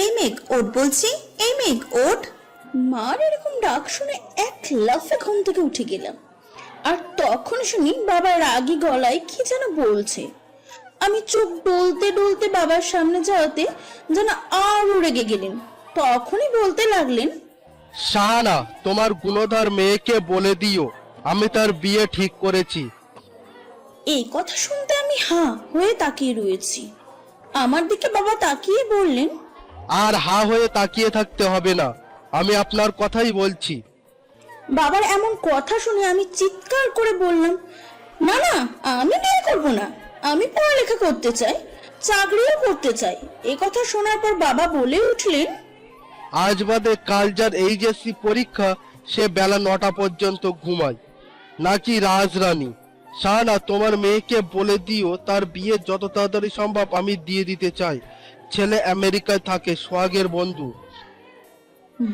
এই মেঘ ওঠ বলছি, এই মেঘ ওঠ। মার এরকম ডাক শুনে এক লাফে ঘুম থেকে উঠে গেলাম। আর তখন শুনি বাবা রাগী গলায় কি যেন বলছে। আমি চোখ ডলতে ডলতে বাবার সামনে যাওয়াতে যেন আরো রেগে গেলেন। তখনই বলতে লাগলেন, শাহানা, তোমার গুণধর মেয়েকে বলে দিও আমি তার বিয়ে ঠিক করেছি। এই কথা শুনতে আমি হাঁ হয়ে তাকিয়ে রয়েছি। আমার দিকে বাবা তাকিয়ে বললেন, আর হা হয়ে তাকিয়ে থাকতে হবে না, আমি আপনার কথাই বলছি। বাবার এমন কথা শুনে আমি চিৎকার করে বললাম, না না, আমি বিয়ে করবো না, আমি পড়ালেখা করতে চাই, চাকরিও করতে চাই। এই কথা শোনার পর বাবা বলে উঠলেন, আজ বাদে কাল যার এইচএসসি পরীক্ষা সে বেলা 9টা পর্যন্ত ঘুমায় নাকি রাজরানী। শাহানা, তোমার মেয়েকে বলে দিও তার বিয়ে যত তাড়াতাড়ি সম্ভব আমি দিয়ে দিতে চাই। ছেলে আমেরিকায় থাকে, সোহাগের বন্ধু।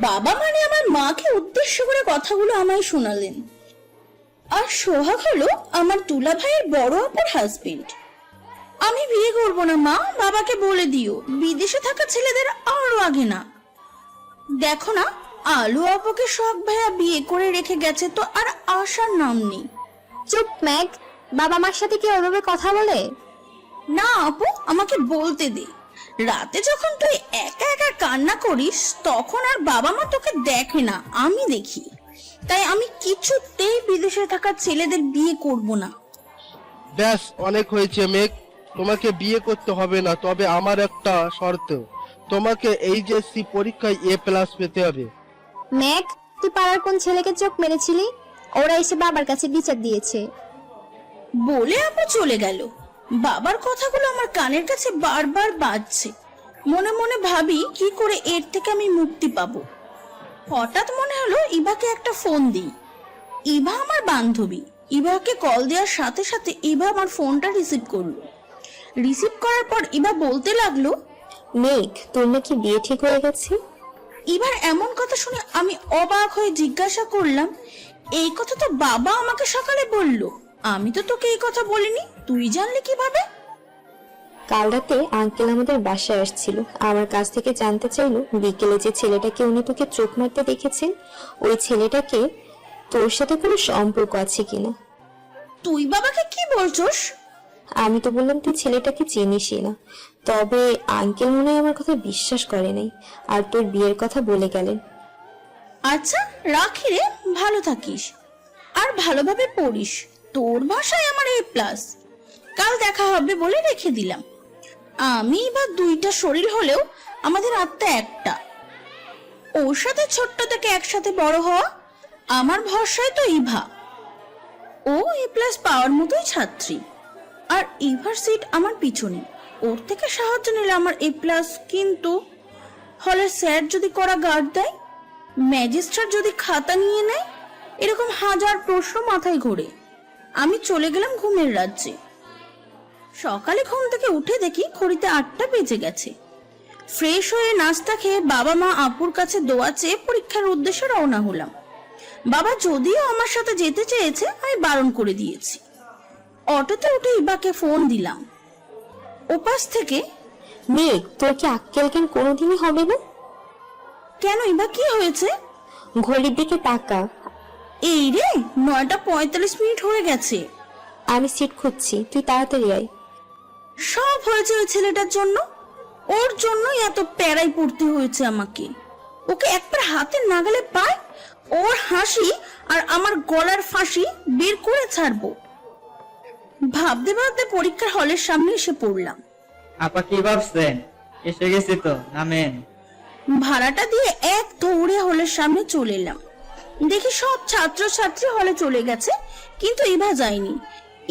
বাবা মানে আমার মাকে উদ্দেশ্য করে কথাগুলো আমায় শোনালেন। আর সোহাগ হলো আমার দুলা ভাইয়ের বড় আপুর হাজবেন্ড। আমি বিয়ে করবো না মা, বাবাকে বলে দিও বিদেশে থাকা ছেলেদের আরো আগে না। দেখো না, আলু আপুকে সোহাগ ভাইয়া বিয়ে করে রেখে গেছে তো আর আসার নাম নেই। চুপ ম্যাগ, বাবা মার সাথে কি ওইভাবে কথা বলে? না আপু, আমাকে বলতে দে। রাতে যখন তুই একা একা কান্না করিস তখন আর বাবা মা তোকে দেখে না, আমি দেখি। তাই আমি কিছুতেই বিদেশে থাকা ছেলেদের বিয়ে করব না। ব্যাস, অনেক হয়েছে মেঘ, তোমাকে বিয়ে করতে হবে না, তবে আমার একটা শর্ত, তোমাকে এইচএসসি পরীক্ষায় A+ পেতে হবে। ম্যাগ, তুই পাড়ার কোন ছেলেকে চোখ মেরেছিলি? ওরা এসে বাবার কাছে বিচার দিয়েছে। বলে আপু চলে গেল। বাবার কথাগুলো আমার কানের কাছে বারবার বাজছে। মনে মনে ভাবি কি করে এর থেকে আমি মুক্তি পাবো। হঠাৎ মনে হলো ইভাকে একটা ফোন দিই। ইভা আমার বান্ধবী। ইভাকে কল দেওয়ার সাথে সাথে ইভা আমার ফোনটা রিসিভ করলো। রিসিভ করার পর ইভা বলতে লাগলো, মেঘ, তোর নাকি বিয়ে ঠিক হয়ে গেছে? ইভার এমন কথা শুনে আমি অবাক হয়ে জিজ্ঞাসা করলাম, এই কথা তো বাবা আমাকে সকালে বললো, আমি তো তোকে এই কথা বলিনি, তুই জানলি কিভাবে? কাল রাতে আঙ্কেল আমাদের বাসায় আসছিল, আমার কাছ থেকে জানতে চাইলো বিকেলে যে ছেলেটাকে উনি তোকে চোখ মারতে দেখেছেন ওই ছেলেটাকে তোর সাথে কোনো সম্পর্ক আছে কিনা। তুই বাবাকে কি বলছস? আমি তো বললাম তুই ছেলেটাকে চিনিসই না, তবে আঙ্কেল মনে হয় আমার কথা বিশ্বাস করে নাই আর তোর বিয়ের কথা বলে গেলেন। আচ্ছা রাখি রে, ভালো থাকিস আর ভালোভাবে পড়িস। তোর ভাষায় আমার A+। কাল দেখা হবে বলে রেখে দিলাম। আমি বা দুইটা শরীর হলেও আমাদের আত্মা একটা। ওর সাথে ছোট্ট থেকে একসাথে বড় হওয়া, আমার ভরসায় তো ইভা। ও A+ পাওয়ার মতোই ছাত্রী। আর ইভার সিট আমার পিছনে, ওর থেকে সাহায্য নিলে আমার A+। কিন্তু হলের স্যার যদি করা গার্ড দেয়, ম্যাজিস্ট্রেট যদি খাতা নিয়ে নেয়, এরকম হাজার প্রশ্ন মাথায় ঘোরে। আমি চলে গেলাম ঘুমের রাজ্যে। সকালে ঘুম থেকে উঠে দেখি ঘড়িতে 8টা বেজে গেছে। ফ্রেশ হয়ে নাস্তা খেয়ে বাবা মা আপুর কাছে দোয়া চেয়ে পরীক্ষার উদ্দেশ্যে রওনা হলাম। বাবা যদিও আমার সাথে যেতে চেয়েছে, আমি বারণ করে দিয়েছি। অটোতে উঠে ইবাকে ফোন দিলাম। ওপাশ থেকে, মেঘ, তোর কি আক্কেল জ্ঞান কোনোদিনই হবে না? কেন ইবা, কি হয়েছে? ঘড়ির দিকে তাকা। এই রে, 9টা 45 হয়ে গেছে। আমি সিট খুঁজছি, তুই তাড়াতাড়ি আয়। সব হয়েছে ওই ছেলেটার জন্য। ওর জন্যই এত প্যারাই পড়তে হয়েছে আমাকে। ওকে একবার হাতে নাগালে পায়, ওর হাসি আর আমার গলার ফাঁসি বের করে ছাড়বো। ভাবতে ভাবতে পরীক্ষার হলের সামনে এসে পড়লাম। আপা কি ভাবছেন? এসে গেছি তো, নামেন। ভাড়াটা দিয়ে এক দৌড়ে হলের সামনে চলে এলাম। দেখি সব ছাত্র ছাত্রী হলে চলে গেছে, কিন্তু ইভা যায়নি।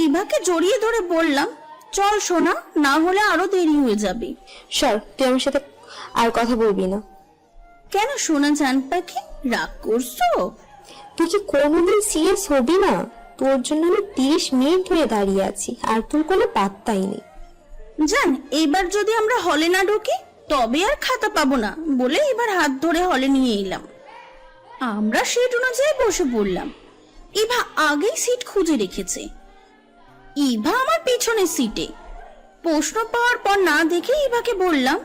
ইভাকে জড়িয়ে ধরে বললাম, চল সোনা, না হলে আরো দেরি হয়ে যাবে। সর, তুই আমার সাথে আর কথা বলবি না। কেন সোনা জান পাখি, রাগ করছো? তুই কি কোনোদিন সিরিয়াস হবি না? তোর জন্য আমি 30 মিনিট ধরে দাঁড়িয়ে আছি আর তোর কোনো পাত্তাই নেই। জান, এবার যদি আমরা হলে না ঢুকি তবে আর খাতা পাবো না বলে এবার হাত ধরে হলে নিয়ে এলাম। আমরা সিট অনুযায়ী বসে পড়লাম। ইভা আগেই সিট খুঁজে রেখেছে। ইভা আমার পিছনের সিটে। প্রশ্ন পাওয়ার পর না দেখে ইভাকে বললাম,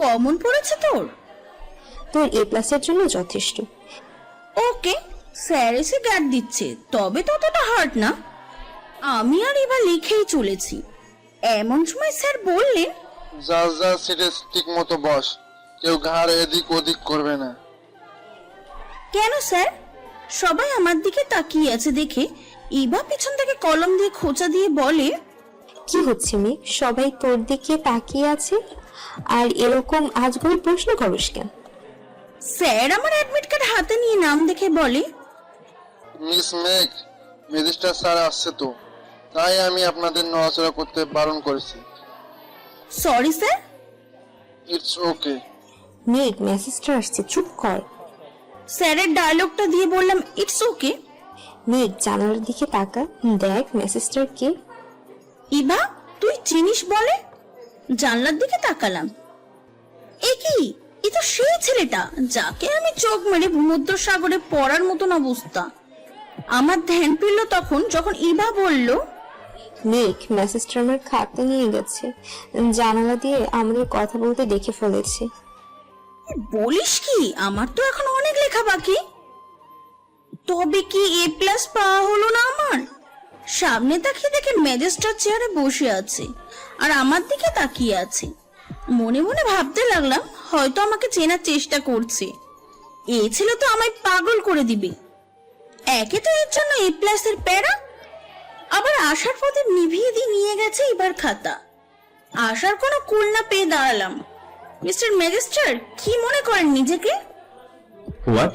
কমন পড়েছে তোর? তোর A+-এর জন্য যথেষ্ট। ওকে, স্যার এসে গার্ড দিচ্ছে, তবে ততটা হার্ড না। আমি আর এবার লিখেই চলেছি, এমন সময় স্যার বললেন, যা যা সিটে ঠিক মতো বস, কেউ ঘাড় এদিক ওদিক করবে না। কেন স্যার? সবাই আমার দিকে তাকিয়ে আছে দেখে ইভা পিছন থেকে কলম দিয়ে খোঁচা দিয়ে বলে, কি হচ্ছে মেয়ে? সবাই তোর দিকে তাকিয়ে আছে আর এরকম আজগুবি প্রশ্ন করস কেন? স্যার আমার অ্যাডমিট কার্ড হাতে নিয়ে নাম দেখে বলে, মিস মেঘ, ম্যাজিস্ট্রেট স্যার আসছে তো, তাই আমি আপনাদের নড়াচড়া করতে বারণ করেছি। Sorry sir. It's okay. মেঘ, ম্যাসেজটা আসছে, চুপ কর। স্যারের ডায়লগটা দিয়ে বললাম, ইটস ওকে। মেঘ, জানালার দিকে তাকা, দেখ মেসেজটার কে। ইভা, তুই চিনিস বলে? জানলার দিকে তাকালাম, এ কি, এ তো সেই ছেলেটা যাকে আমি চোখ মেরে ভূমধ্য সাগরে পড়ার মতন অবস্থা। আমার ধ্যান ফিরল তখন যখন ইভা বলল, মেঘ, মেসেজটা আমার খাতা নিয়ে গেছে, জানালা দিয়ে আমাদের কথা বলতে দেখে ফেলেছে। বলিস কি? আমার তো এখন অনেক লেখা বাকি। তবে কি A+ পাওয়া হলো না আমার? সামনে তাকিয়ে দেখে ম্যাজিস্ট্রেট চেয়ারে বসে আছে আর আমার দিকে তাকিয়ে আছে। মনে মনে ভাবতে লাগলাম, হয়তো আমাকে চেনার চেষ্টা করছে। এ ছেলে তো আমায় পাগল করে দিবে। একে তো এর জন্য A+ এর প্যারা, আবার আসার পথে নিভিয়ে দিয়ে নিয়ে গেছে এবার খাতা। আসার কোনো কুল না পেয়ে দাঁড়ালাম। মিস্টার ম্যাজিস্ট্রেট, কি মনে করেন নিজেকে? হোয়াট?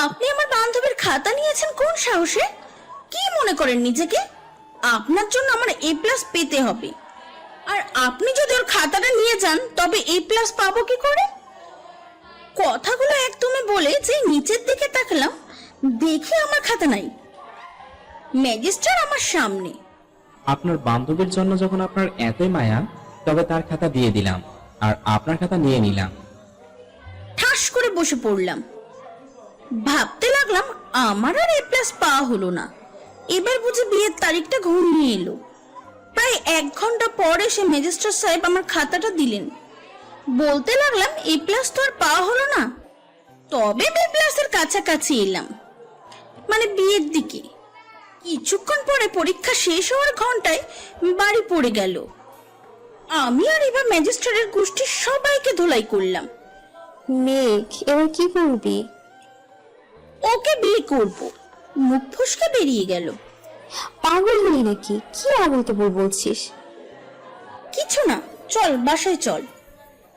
আপনি আমার বান্ধবীর খাতা নিয়েছেন কোন সাহসে? কি মনে করেন নিজেকে? আপনার জন্য আমার A+ পেতে হবে, আর আপনি যদি ওর খাতাটা নিয়ে যান তবে A+ পাবো কি করে? কথাগুলো একদমই বলে যে নিচের দিকে তাকালাম, দেখি আমার খাতা নাই। ম্যাজিস্ট্রেট আমার সামনে। আপনার বান্ধবীর জন্য যখন আপনার এতই মায়া, তবে তার খাতা দিয়ে দিলাম আর আপনার খাতা নিয়ে নিলাম। ঠাস করে বসে পড়লাম। ভাবতে লাগলাম, আমার আর A+ পাওয়া হলো না। এবার বুঝি বিয়ের তারিখটা ঘুরিয়ে এলো। প্রায় 1 ঘন্টা পরে সে ম্যাজিস্ট্রেট সাহেব আমার খাতাটা দিলেন। বলতে লাগলাম, A+ তো আর পাওয়া হলো না, তবে B+ এর কাছাকাছি এলাম, মানে বিয়ের দিকে। কিছুক্ষণ পরে পরীক্ষা শেষ হওয়ার ঘন্টায় বাড়ি পড়ে গেল। আমি আর এবার ম্যাজিস্ট্রেটের গোষ্ঠীর সবাইকে ধোলাই করলাম। মেঘ, এবার কি করবি? ওকে বিয়ে করব। মুখ ফসকে বেরিয়ে গেল। পাগল হলি নাকি? কি আবল তাবল বলছিস? কিছু না, চল বাসায় চল।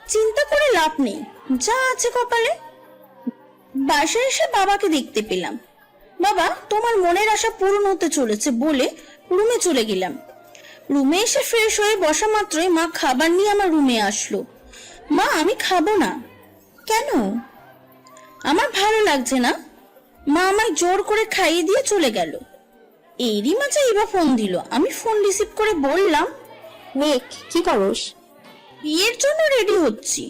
চিন্তা করে লাভ নেই, যা আছে কপালে। বাসায় এসে বাবাকে দেখতে পেলাম। বাবা, তোমার মনের আশা পূরণ হতে চলেছে বলে রুমে চলে গেলাম। রুমে এসে ফ্রেশ হয়ে বসা মাত্রই মা খাবার নিয়ে আমার রুমে আসলো। মা, আমি খাবো না। কেন? আমার ভালো লাগছে না। মা আমায় জোর করে খাইয়ে দিয়ে চলে গেল। এরই মাঝে ইভা ফোন দিল। আমি ফোন রিসিভ করে বললাম, মেঘ, কি করস? বিয়ের জন্য রেডি হচ্ছি।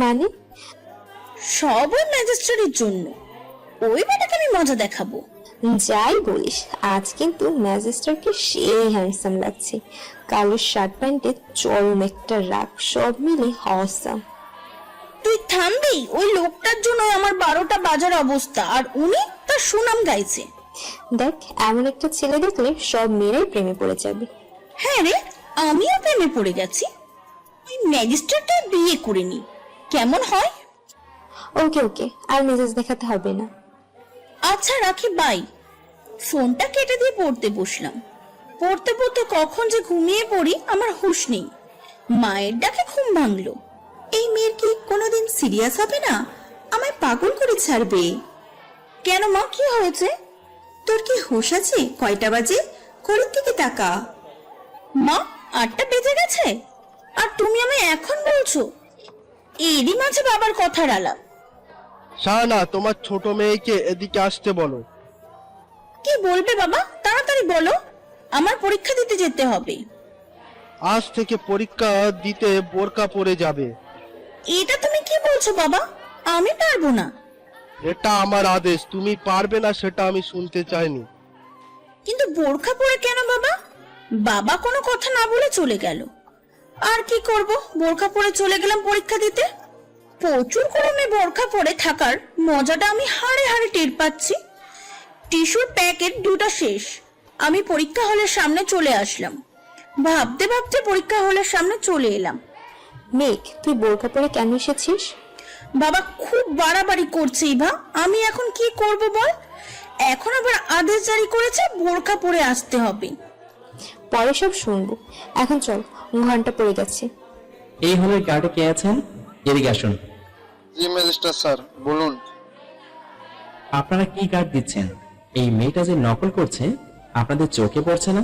মানে? সব ওই ম্যাজিস্ট্রেটের জন্য। ওই বেটাকে আমি মজা দেখাবো। যাই বলিস, আজ কিন্তু ম্যাজিস্ট্রেটকে সেই হ্যান্ডসাম লাগছে। কালো শার্ট প্যান্টে চরম একটা রাগ, সব মিলে অসাম। তুই থামবি? ওই লোকটার জন্য আমার 12টা বাজার অবস্থা, আর উনি তার সুনাম গাইছে। দেখ, এমন একটা ছেলে দেখলে সব মেয়েরাই প্রেমে পড়ে যাবে। হ্যাঁ রে, আমিও প্রেমে পড়ে গেছি। ওই ম্যাজিস্ট্রেটটা বিয়ে করে নি, কেমন হয়? ওকে ওকে, আর মেজাজ দেখাতে হবে না। আচ্ছা রাখি, বাই। ফোনটা কেটে দিয়ে পড়তে বসলাম। পড়তে পড়তে কখন যে ঘুমিয়ে পড়ি আমার হুঁশ নেই। মায়ের ডাকে ঘুম ভাঙলো। এই মেয়ের কি কোনোদিন সিরিয়াস হবে না? আমায় পাগল করে ছাড়বে। কেন মা, কি হয়েছে? তোর কি হুঁশ আছে? কয়টা বাজে? ঘড়ির দিকে তাকা। মা, 8টা বেজে গেছে, আর তুমি আমায় এখন বলছো? এরই মাঝে বাবার কথার আলাপ। শাহানা, তোমার ছোট মেয়েকে এদিকে আসতে বলো। কি বলবে বাবা? তাড়াতাড়ি বলো, আমার পরীক্ষা দিতে যেতে হবে। আজ থেকে পরীক্ষা দিতে বোরকা পরে যাবে। এটা তুমি কি বলছো বাবা? আমি পারবো না। এটা আমার আদেশ, তুমি পারবে না সেটা আমি শুনতে চাইনি। কিন্তু বোরখা পরে কেন বাবা? বাবা কোনো কথা না বলে চলে গেল। আর কি করব, বোরখা পরে চলে গেলাম পরীক্ষা দিতে। প্রচুর গরমে বোরখা পরে থাকার মজাটা আমি হাড়ে হাড়ে টের পাচ্ছি। টিস্যুর প্যাকেট দুটো শেষ। আমি পরীক্ষা হলের সামনে চলে আসলাম। ভাবতে ভাবতে পরীক্ষা হলের সামনে চলে এলাম। মেঘ, তুই বোরখা পরে কেন এসেছিস? বাবা খুব বাড়াবাড়ি করছে ইভা, আমি এখন কি করব বল? এখন আবার আদেশ জারি করেছে বোরখা পরে আসতে হবে। পরে সব শুনবো, এখন চল, ঘন্টা পড়ে গেছে। এই হলের গার্ডে কে আছেন? এদিকে আসুন। জি ম্যাজিস্ট্রেট স্যার, বলুন। আপনারা কি গার্ড দিচ্ছেন? এই মেয়েটা যে নকল করছে আপনাদের চোখে পড়ছে না?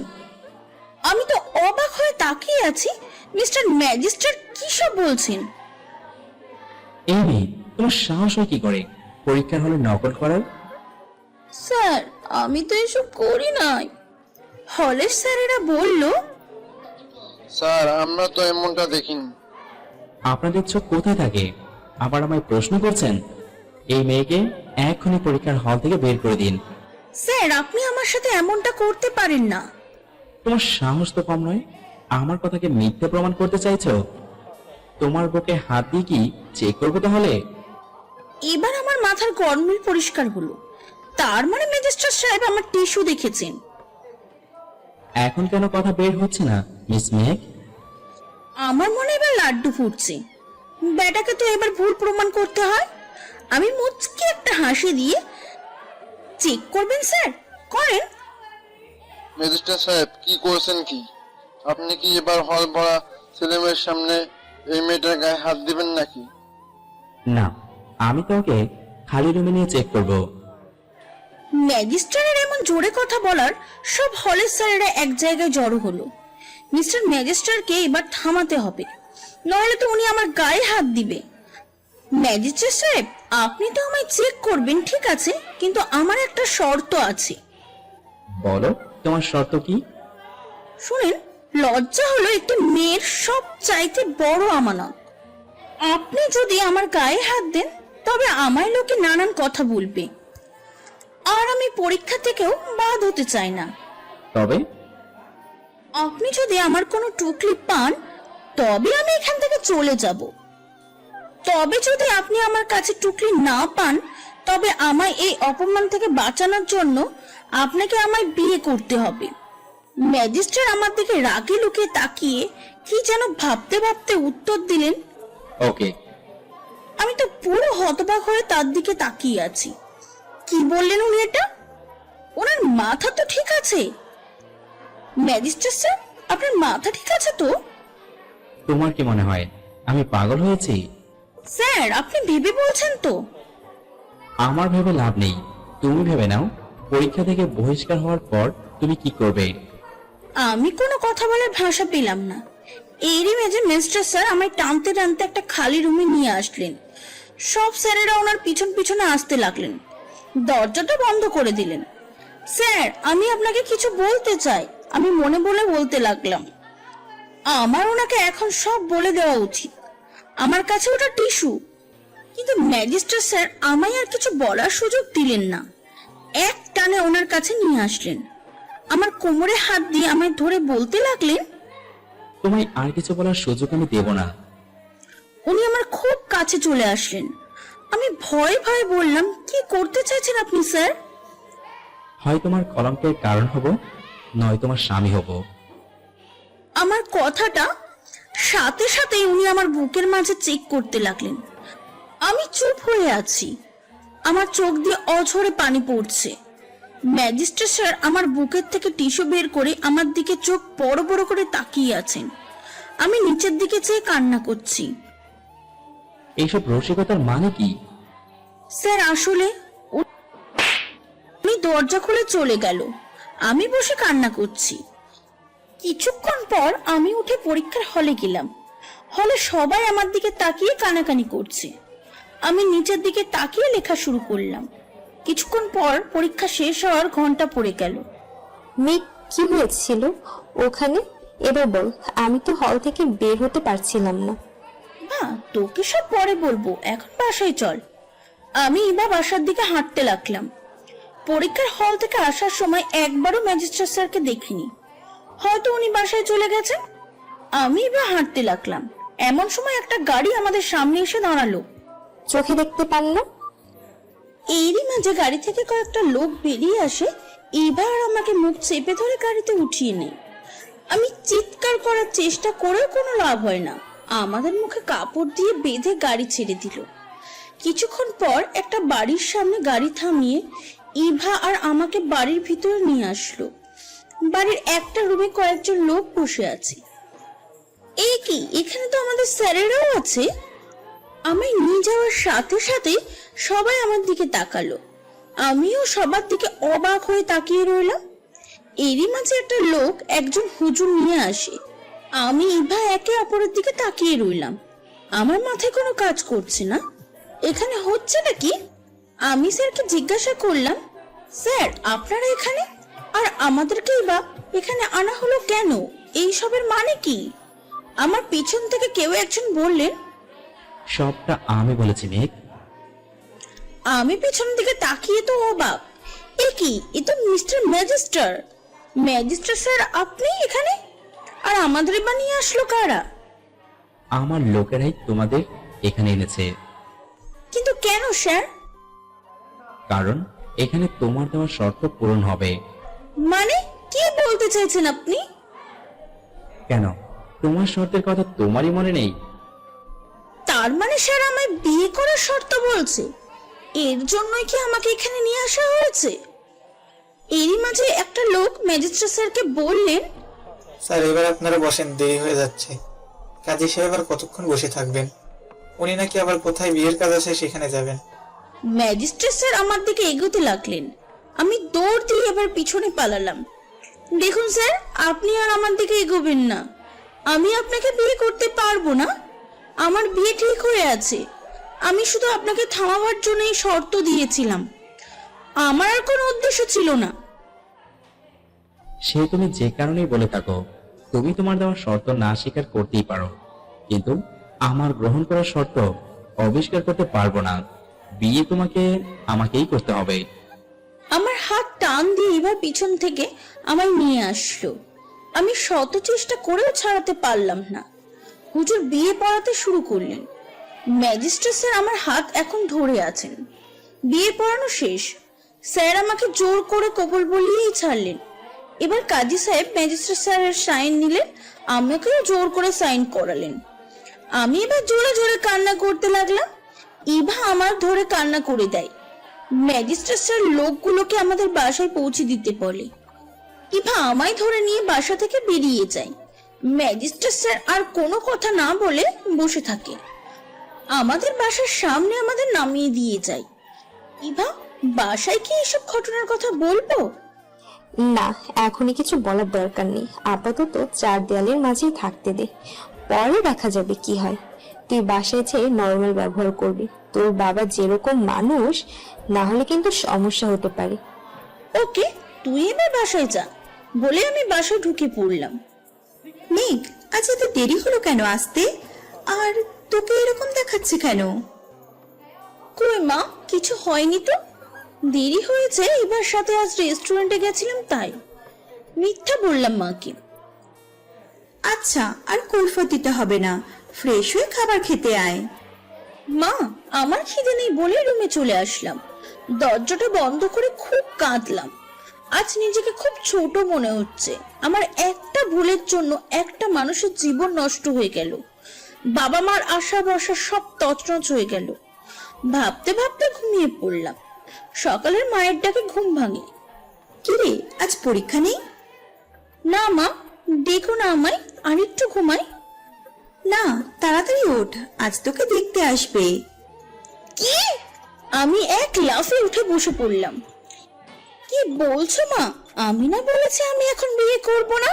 আমি তো অবাক হয়ে তাকিয়ে আছি। মিস্টার ম্যাজিস্ট্রেট কি সব বলছেন? এই মেয়ে, তোমার সাহস হয় কি করে পরীক্ষার হলে নকল করার? স্যার, আমি তো এসব করি নাই। হলের স্যারেরা বলল। স্যার, আমরা তো এমনটা দেখিনি। আপনাদের চোখ কোথায় থাকে? আবার আমায় প্রশ্ন করছেন? এই মেয়েকে এখনই পরীক্ষার হল থেকে বের করে দিন। স্যার, আপনি আমার সাথে এমনটা করতে পারেন না। তোমার সাহস তো কম নয়, আমার কথাকে মিথ্যে প্রমাণ করতে চাইছো? তোমার বুকে হাত দিয়ে কি চেক করবো তাহলে? এবার আমার মাথার গরমিল পরিষ্কার হলো। তার মানে ম্যাজিস্ট্রেট সাহেব আমার টিস্যু দেখেছেন। এখন কেন কথা বের হচ্ছে না মিস মেঘ? আমার মনে এবার লাড্ডু ফুটছে। ব্যাটাকে তো এবার ভুল প্রমাণ করতে হয়। আমি মুচকি একটা হাসি দিয়ে, চেক করবেন স্যার? করেন। ম্যাজিস্ট্রেট সাহেব, কি করছেন কি? আপনি কি এবার হল ভরা ছেলেমেয়ের সামনে এই মেয়েটার গায়ে হাত দিবেন নাকি? না, আমি তো ওকে খালি রুমে নিয়ে চেক করব। ম্যাজিস্ট্রেটের এমন জোরে কথা বলার সব হলের স্যারেরা এক জায়গায় জড়ো হলো। মিস্টার ম্যাজিস্ট্রেটকে এবার থামাতে হবে, নইলে তো উনি আমার গায়ে হাত দিবে। ম্যাজিস্ট্রেট সাহেব, আপনি তো আমায় চেক করবেন ঠিক আছে, কিন্তু আমার একটা শর্ত আছে। বলো, তোমার শর্ত কি? শুনেন, লজ্জা হলো একটি মেয়ের সব চাইতে বড় আমানত। আপনি যদি আমার গায়ে হাত দেন তবে আমায় লোকে নানান কথা বলবে, আর আমি পরীক্ষা থেকেও বাদ হতে চাই না। তবে আপনি যদি আমার কোনো টুকলি পান তবে আমি এখান থেকে চলে যাব। তবে যদি আপনি আমার কাছে টুকলি না পান তবে আমায় এই অপমান থেকে বাঁচানোর জন্য আপনাকে আমায় বিয়ে করতে হবে। ম্যাজিস্ট্রেট আমার দিকে রাগে লুকিয়ে তাকিয়ে কি যেন ভাবতে ভাবতে উত্তর দিলেন। ওকে। আমি তো পুরো হতবাক হয়ে তার দিকে তাকিয়ে আছি। কি বললেন উনি এটা? ওনার মাথা তো ঠিক আছে? ম্যাজিস্ট্রেট স্যার, আপনার মাথা ঠিক আছে তো? তোমার কি মনে হয় আমি পাগল হয়েছি? স্যার, আপনি ভেবে বলছেন তো? আমার ভেবে লাভ নেই, তুমি ভেবে নাও পরীক্ষা থেকে বহিষ্কার হওয়ার পর তুমি কি করবে। আমি কোনো কথা বলার ভাষা পেলাম না। এরই মেজে মিস্টার স্যার আমায় টানতে টানতে একটা খালি রুমে নিয়ে আসলেন। সব স্যারেরা ওনার পিছন পিছনে আসতে লাগলেন। দরজাটা বন্ধ করে দিলেন। স্যার, আমি আপনাকে কিছু বলতে চাই, আমি মনে বলে বলতে লাগলাম। আমার ওনাকে এখন সব বলে দেওয়া উচিত। আমার কাছে ওটা টিস্যু। কিন্তু ম্যাজিস্ট্রেট স্যার আমায় আর কিছু বলার সুযোগ দিলেন না। এক টানে ওনার কাছে নিয়ে আসলেন। আমার কোমরে হাত দিয়ে আমায় ধরে বলতে লাগলেন, তোমায় আর কিছু বলার সুযোগ আমি দেব না। উনি আমার খুব কাছে চলে আসলেন। আমি ভয়ে ভয়ে বললাম, কি করতে চাইছেন আপনি স্যার? হয় তোমার কলঙ্কের কারণ হব, নয় তোমার স্বামী হব। আমার কথাটা সাথে সাথে উনি আমার বুকের মাঝে চেক করতে লাগলেন। আমি চুপ হয়ে আছি। আমার চোখ দিয়ে অঝরে পানি পড়ছে। ম্যাজিস্ট্রেট স্যার আমার বুকের থেকে টিস্যু বের করে আমার দিকে চোখ বড় বড় করে তাকিয়ে আছেন। আমি নিচের দিকে চেয়ে কান্না করছি। এইসব রসিকতার মানে কি? স্যার, আসলে উনি দরজা খুলে চলে গেল। আমি বসে কান্না করছি। কিছুক্ষণ পর আমি উঠে পরীক্ষার হলে গেলাম। হলে সবাই আমার দিকে তাকিয়ে কানাকানি করছে। আমি নিচের দিকে তাকিয়ে লেখা শুরু করলাম। কিছুক্ষণ পর পরীক্ষা শেষ হওয়ার ঘন্টা পড়ে গেল। মেঘ, কি হয়েছিল ওখানে? এবার বল, আমি তো হল থেকে বের হতে পারছিলাম না। না, তোকে সব পরে বলবো, এখন বাসায় চল। আমি এবার বাসার দিকে হাঁটতে লাগলাম। পরীক্ষার হল থেকে আসার সময় একবারও ম্যাজিস্ট্রেট স্যারকে দেখিনি। হয়তো উনি বাসায় চলে গেছেন। আমি এবার হাঁটতে লাগলাম। এমন সময় একটা গাড়ি আমাদের সামনে এসে দাঁড়ালো। চোখে দেখতে পান না? এরই মাঝে গাড়ি থেকে কয়েকটা লোক বেরিয়ে আসে। এবার আমাকে মুখ চেপে ধরে গাড়িতে উঠিয়ে নেয়। আমি চিৎকার করার চেষ্টা করেও কোনো লাভ হয় না। আমাদের মুখে কাপড় দিয়ে বেঁধে গাড়ি ছেড়ে দিল। কিছুক্ষণ পর একটা বাড়ির সামনে গাড়ি থামিয়ে ইভা আর আমাকে বাড়ির ভিতরে নিয়ে আসলো। বাড়ির একটা রুমে কয়েকজন লোক বসে আছে। এই কি, এখানে তো আমাদের স্যারেরাও আছে। আমি নিয়ে যাওয়ার সাথে সাথে সবাই আমার দিকে তাকালো। আমিও সবার দিকে অবাক হয়ে তাকিয়ে রইলাম। এরই মাঝে একটা লোক একজন হুজুর নিয়ে আসে। আমি ইভা একে অপরের দিকে তাকিয়ে রইলাম। আমার মাথায় কোনো কাজ করছে না। এখানে হচ্ছে নাকি? আমি স্যারকে জিজ্ঞাসা করলাম, স্যার আপনারা এখানে, আর আমাদেরকেই বা এখানে আনা হলো কেন? এই সবের মানে কি? আমার পিছন থেকে কেউ একজন বললেন। সবটা আমি বলেছি মেঘ। আমি পিছন দিকে তাকিয়ে তো অবাক। এ কি, এ তো মিস্টার ম্যাজিস্টার। ম্যাজিস্টার স্যার আপনি এখানে? আর আমাদের বানিয়ে আসলো কারা? আমার লোকেরাই তোমাদের এখানে এনেছে। কিন্তু কেন স্যার? কারণ এখানে তোমার দেওয়ার শর্ত পূরণ হবে। মানে কি বলতে চাইছেন আপনি? কেন, তোমার শর্তের কথা তোমারই মনে নেই? তার মানে স্যার আমায় বিয়ে করার শর্ত বলছে? এর জন্যই কি আমাকে এখানে নিয়ে আসা হয়েছে? এরই মাঝে একটা লোক ম্যাজিস্ট্রেট স্যারকে বললেন, স্যার এবার আপনারা বসেন, দেরি হয়ে যাচ্ছে। কাজী সাহেব আর কতক্ষণ বসে থাকবেন? উনি নাকি আবার কোথায় বিয়ের কাজ আছে সেখানে যাবেন। ম্যাজিস্ট্রেট স্যার আমার দিকে এগোতে লাগলেন। আমি দৌড় দিয়ে এবার পিছনে পালালাম। দেখুন স্যার, আপনি আর আমার দিকে এগোবেন না। আমি আপনাকে বিয়ে করতে পারবো না। আমার বিয়ে ঠিক হয়ে আছে। আমি শুধু আপনাকে থামাবার জন্য এই শর্ত দিয়েছিলাম। আমার আর কোনো উদ্দেশ্য ছিল না। সে তুমি যে কারণেই বলে থাকো, তুমি তোমার দেওয়ার শর্ত না স্বীকার করতেই পারো, কিন্তু আমার গ্রহণ করার শর্ত অবিষ্কার করতে পারবো না। বিয়ে তোমাকে আমাকেই করতে হবে। আমার হাত টান দিয়ে এবার পিছন থেকে আমায় নিয়ে আসলো। আমি শত চেষ্টা করেও ছাড়াতে পারলাম না। হুজুর বিয়ে পড়াতে শুরু করলেন। ম্যাজিস্ট্রেট স্যার আমার হাত এখন ধরে আছেন। বিয়ে পড়ানো শেষ। স্যার আমাকে জোর করে কবুল বলিয়েই ছাড়লেন। এবার কাজী সাহেব ম্যাজিস্ট্রেট স্যারের সাইন নিলেন, আমাকেও জোর করে সাইন করালেন। আমি এবার জোরে জোরে কান্না করতে লাগলাম। ইভা আমার ধরে কান্না করে দেয়। ম্যাজিস্ট্রেট স্যার লোকগুলোকে আমাদের বাসায় পৌঁছে দিতে বলে। ইভা আমায় ধরে নিয়ে বাসা থেকে বেরিয়ে যায়। ম্যাজিস্ট্রেট স্যার আর কোনো কথা না বলে বসে থাকে। আমাদের বাসার সামনে আমাদের নামিয়ে দিয়ে যায়। ইভা, বাসায় কি এসব ঘটনার কথা বলবো? না, এখনই কিছু বলার দরকার নেই। আপাতত চার দেয়ালের মাঝেই থাকতে দে, পরে দেখা যাবে কি হয়। তুই বাসায় যেয়ে নর্মাল ব্যবহার করবি। তোর বাবা যেরকম মানুষ, না হলে কিন্তু সমস্যা হতে পারে। ওকে, তুই এবার বাসায় যা বলে আমি বাসায় ঢুকে পড়লাম। মেঘ, আজ এত দেরি হলো কেন আসতে? আর তোকে এরকম দেখাচ্ছে কেন? কই মা, কিছু হয়নি তো। দেরি হয়েছে এবার সাথে আজ রেস্টুরেন্টে গেছিলাম তাই। মিথ্যা বললাম মাকে। আচ্ছা, আর কৈফিয়ত দিতে হবে না, ফ্রেশ হয়ে খাবার খেতে আয়। মা, আমার খিদে নেই বলে রুমে চলে আসলাম। দরজাটা বন্ধ করে খুব কাঁদলাম। আজ নিজেকে খুব ছোট মনে হচ্ছে। আমার একটা ভুলের জন্য একটা মানুষের জীবন নষ্ট হয়ে গেল। বাবা মার আশা ভরসা সব তছনছ হয়ে গেল। ভাবতে ভাবতে ঘুমিয়ে পড়লাম। সকালের মায়ের ডাকে ঘুম ভাঙে। কিরে, আজ পরীক্ষা নেই? না মা, দেখো না আমায়, আর একটু ঘুমাই। না, তাড়াতাড়ি ওঠ, আজ তোকে দেখতে আসবে। কি? আমি এক লাফে উঠে বসে পড়লাম। কি বলছো মা? আমি না বলেছি আমি এখন বিয়ে করব না?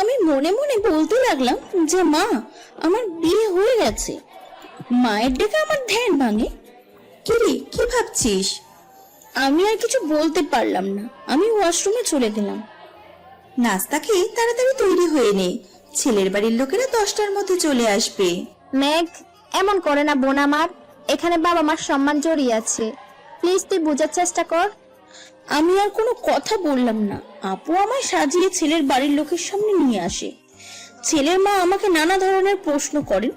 আমি মনে মনে বলতে লাগলাম যে মা, আমার বিয়ে হয়ে গেছে। মায়ের ডেকে আমার ধ্যান ভাঙে। কিরে, কি ভাবছিস? আমি আর কিছু বলতে পারলাম না। আমি ওয়াশরুমে চলে গেলাম। নাস্তা খেয়ে তাড়াতাড়ি তৈরি হয়ে নে, ছেলের বাড়ির লোকেরা 10টার মধ্যে চলে আসবে। মেঘ, এমন করে না বোন আমার। এখানে বাবা মার সম্মান জড়িয়ে আছে। প্লিজ তুই বোঝার চেষ্টা কর। আমি আর কোনো কথা বললাম না। আপু আমায় সাজিয়ে ছেলের বাড়ির লোকের সামনে নিয়ে আসে। ছেলের মা আমাকে নানা ধরনের প্রশ্ন করেন,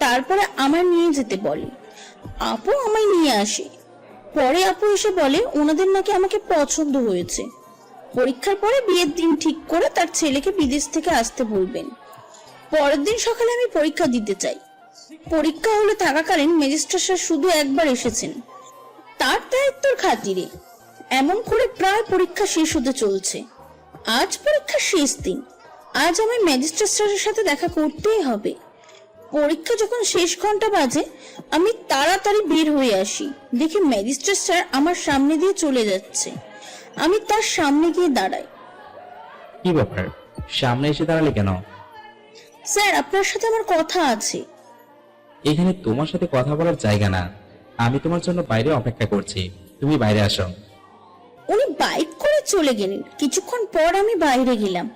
তারপরে আমার নিয়ে যেতে বলেন। আপু আমায় নিয়ে আসে। পরে আপু এসে বলে ওনাদের নাকি আমাকে পছন্দ হয়েছে। পরীক্ষার পরে বিয়ের দিন ঠিক করে তার ছেলেকে বিদেশ থেকে আসতে বলবেন। পরের দিন সকালে আমি পরীক্ষা দিতে চাই। পরীক্ষা হলে থাকাকালীন ম্যাজিস্ট্রেট স্যার শুধু একবার এসেছেন, তার দায়িত্বর খাতিরে। এমন করে প্রায় পরীক্ষা শেষ হতে চলছে। আজ পরীক্ষার শেষ দিন। আজ আমি ম্যাজিস্ট্রেট স্যারের সাথে দেখা করতেই হবে। পরীক্ষা যখন শেষ ঘন্টা বাজে, আমি তাড়াতাড়ি বের হয়ে আসি। দেখি ম্যাজিস্ট্রেট স্যার আমার সামনে দিয়ে চলে যাচ্ছে। আমি তার সামনে গিয়ে দাঁড়াই। কি ব্যাপার, সামনে এসে দাঁড়ালে কেন? স্যার, আপনার সাথে আমার কথা আছে। এখানে তোমার সাথে কথা বলার জায়গা না। আমি তোমার জন্য বাইরে অপেক্ষা করছি, তুমি বাইরে আসো। উনি বাইক করে চলে গেলেন। কিছুক্ষণ পর আমি বাইরে গেলাম।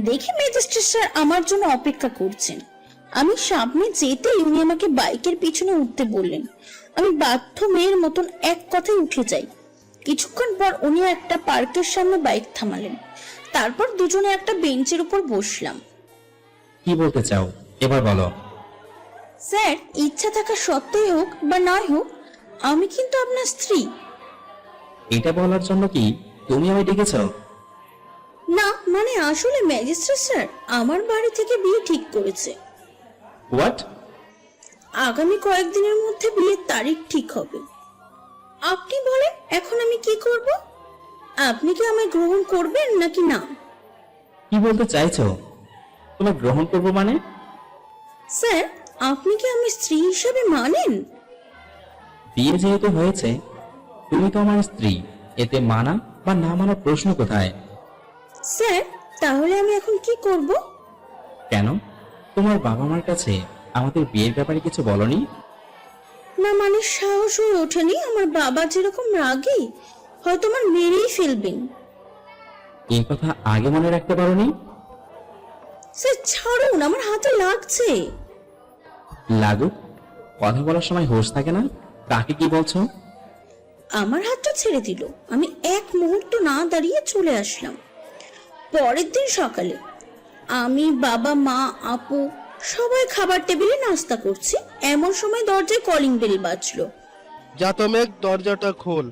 দেখি ম্যাজিস্ট্রেট স্যার আমার জন্য অপেক্ষা করছেন। আমি সামনে যেতেই উনি আমাকে বাইকের পিছনে উঠতে বললেন। আমি বাধ্য মেয়ের মতন এক কথায় উঠে যাই। কিছুক্ষণ পর উনি একটা পার্কের সামনে বাইক থামালেন। তারপর দুজনে একটা বেঞ্চের উপর বসলাম। কি বলতে চাও এবার বলো। স্যার, ইচ্ছা থাকা সত্ত্বেও হোক বা নয় হোক, আমি কিন্তু আপনার স্ত্রী। এটা বলার জন্য কি তুমি আমায় ডেকেছ? না, মানে আসলে ম্যাজিস্ট্রেট স্যার আমার বাড়ি থেকে বিয়ে ঠিক করেছে। হোয়াট? আগামী কয়েকদিনের মধ্যে বিয়ের তারিখ ঠিক হবে। আপনি বলেন এখন আমি কি করব? আপনি কি আমায় গ্রহণ করবেন নাকি না? কি বলতে চাইছো? তোমায় গ্রহণ করবো মানে? স্যার, আপনি কি আমি স্ত্রী হিসেবে মানেন? বিয়ে যেহেতু হয়েছে, তুমি তো আমার স্ত্রী, এতে মানা বা না মানার প্রশ্ন কোথায়? স্যার, তাহলে আমি এখন কি করব? কেন, তোমার বাবা মার কাছে আমাদের বিয়ের ব্যাপারে কিছু বলনি? না, মানে সাহস হয়ে ওঠেনি। আমার বাবা যেরকম রাগী, হয়তো আমার মেরেই ফেলবেন। এই কথা আগে মনে রাখতে পারোনি? স্যার ছাড়ুন, আমার হাতে লাগছে। লাগুক, কথা বলার সময় হোশ থাকে না। কাকে কি বলছো? আমার হাতটা ছেড়ে দিল। আমি এক মুহূর্ত না দাঁড়িয়ে চলে আসলাম। পরের দিন সকালে আমি, বাবা, মা, আপু সবাই খাবার টেবিলে নাস্তা করছি। এমন সময় দরজায় কলিং বেল বাজলো। যা তো মেঘ, দরজাটা খোল।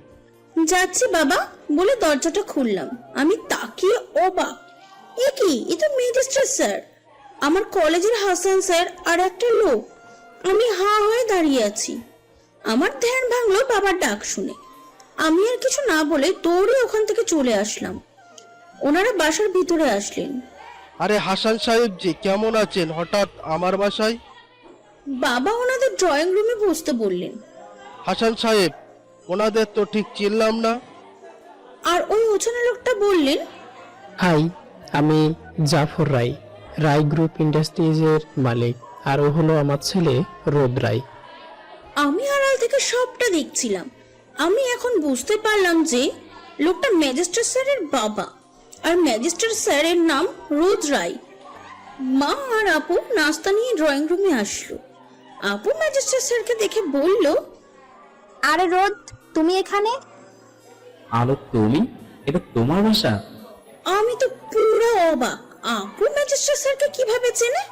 যাচ্ছি বাবা বলে দরজাটা খুললাম। আমি তাকিয়ে অবাক। এ কি, এ তো ম্যাজিস্ট্রেট স্যার, আমার কলেজের হাসান স্যার আর একটা লোক। আমি হাঁ হয়ে দাঁড়িয়ে আছি। আমার ধ্যান ভাঙলো বাবার ডাক শুনে। আমি আর কিছু না বলে দৌড়ে ওখান থেকে চলে আসলাম। ওনারা বাসার ভিতরে আসলেন। আরে হাসান সাহেব জি, কেমন আছেন? হঠাৎ আমার বাসায়? বাবা ওনাদের ড্রয়িং রুমে বসতে বললেন। হাসান সাহেব, ওনাদের তো ঠিক চিনলাম না। আর ওই ওজনের লোকটা বললেন, হাই, আমি জাফর রায়, রায় গ্রুপ ইন্ডাস্ট্রিজের মালিক। আর ও হলো আমার ছেলে রোদ রায়। আমি আড়াল থেকে সবটা দেখছিলাম। আমি এখন বুঝতে পারলাম যে লোকটা ম্যাজিস্ট্রেট স্যারের বাবা, আর ম্যাজিস্ট্রেট স্যারের নাম রোদ রায়। মা আর আপু নাস্তা নিয়ে ড্রয়িং রুমে আসলো। আপু ম্যাজিস্ট্রেট স্যারকে দেখে বলল, আরে রোদ, তুমি এখানে? আলো, তুমি? এটা তোমার বাসা? আমি তো পুরো অবাক। আপু ম্যাজিস্ট্রেট স্যারকে কিভাবে চেনে?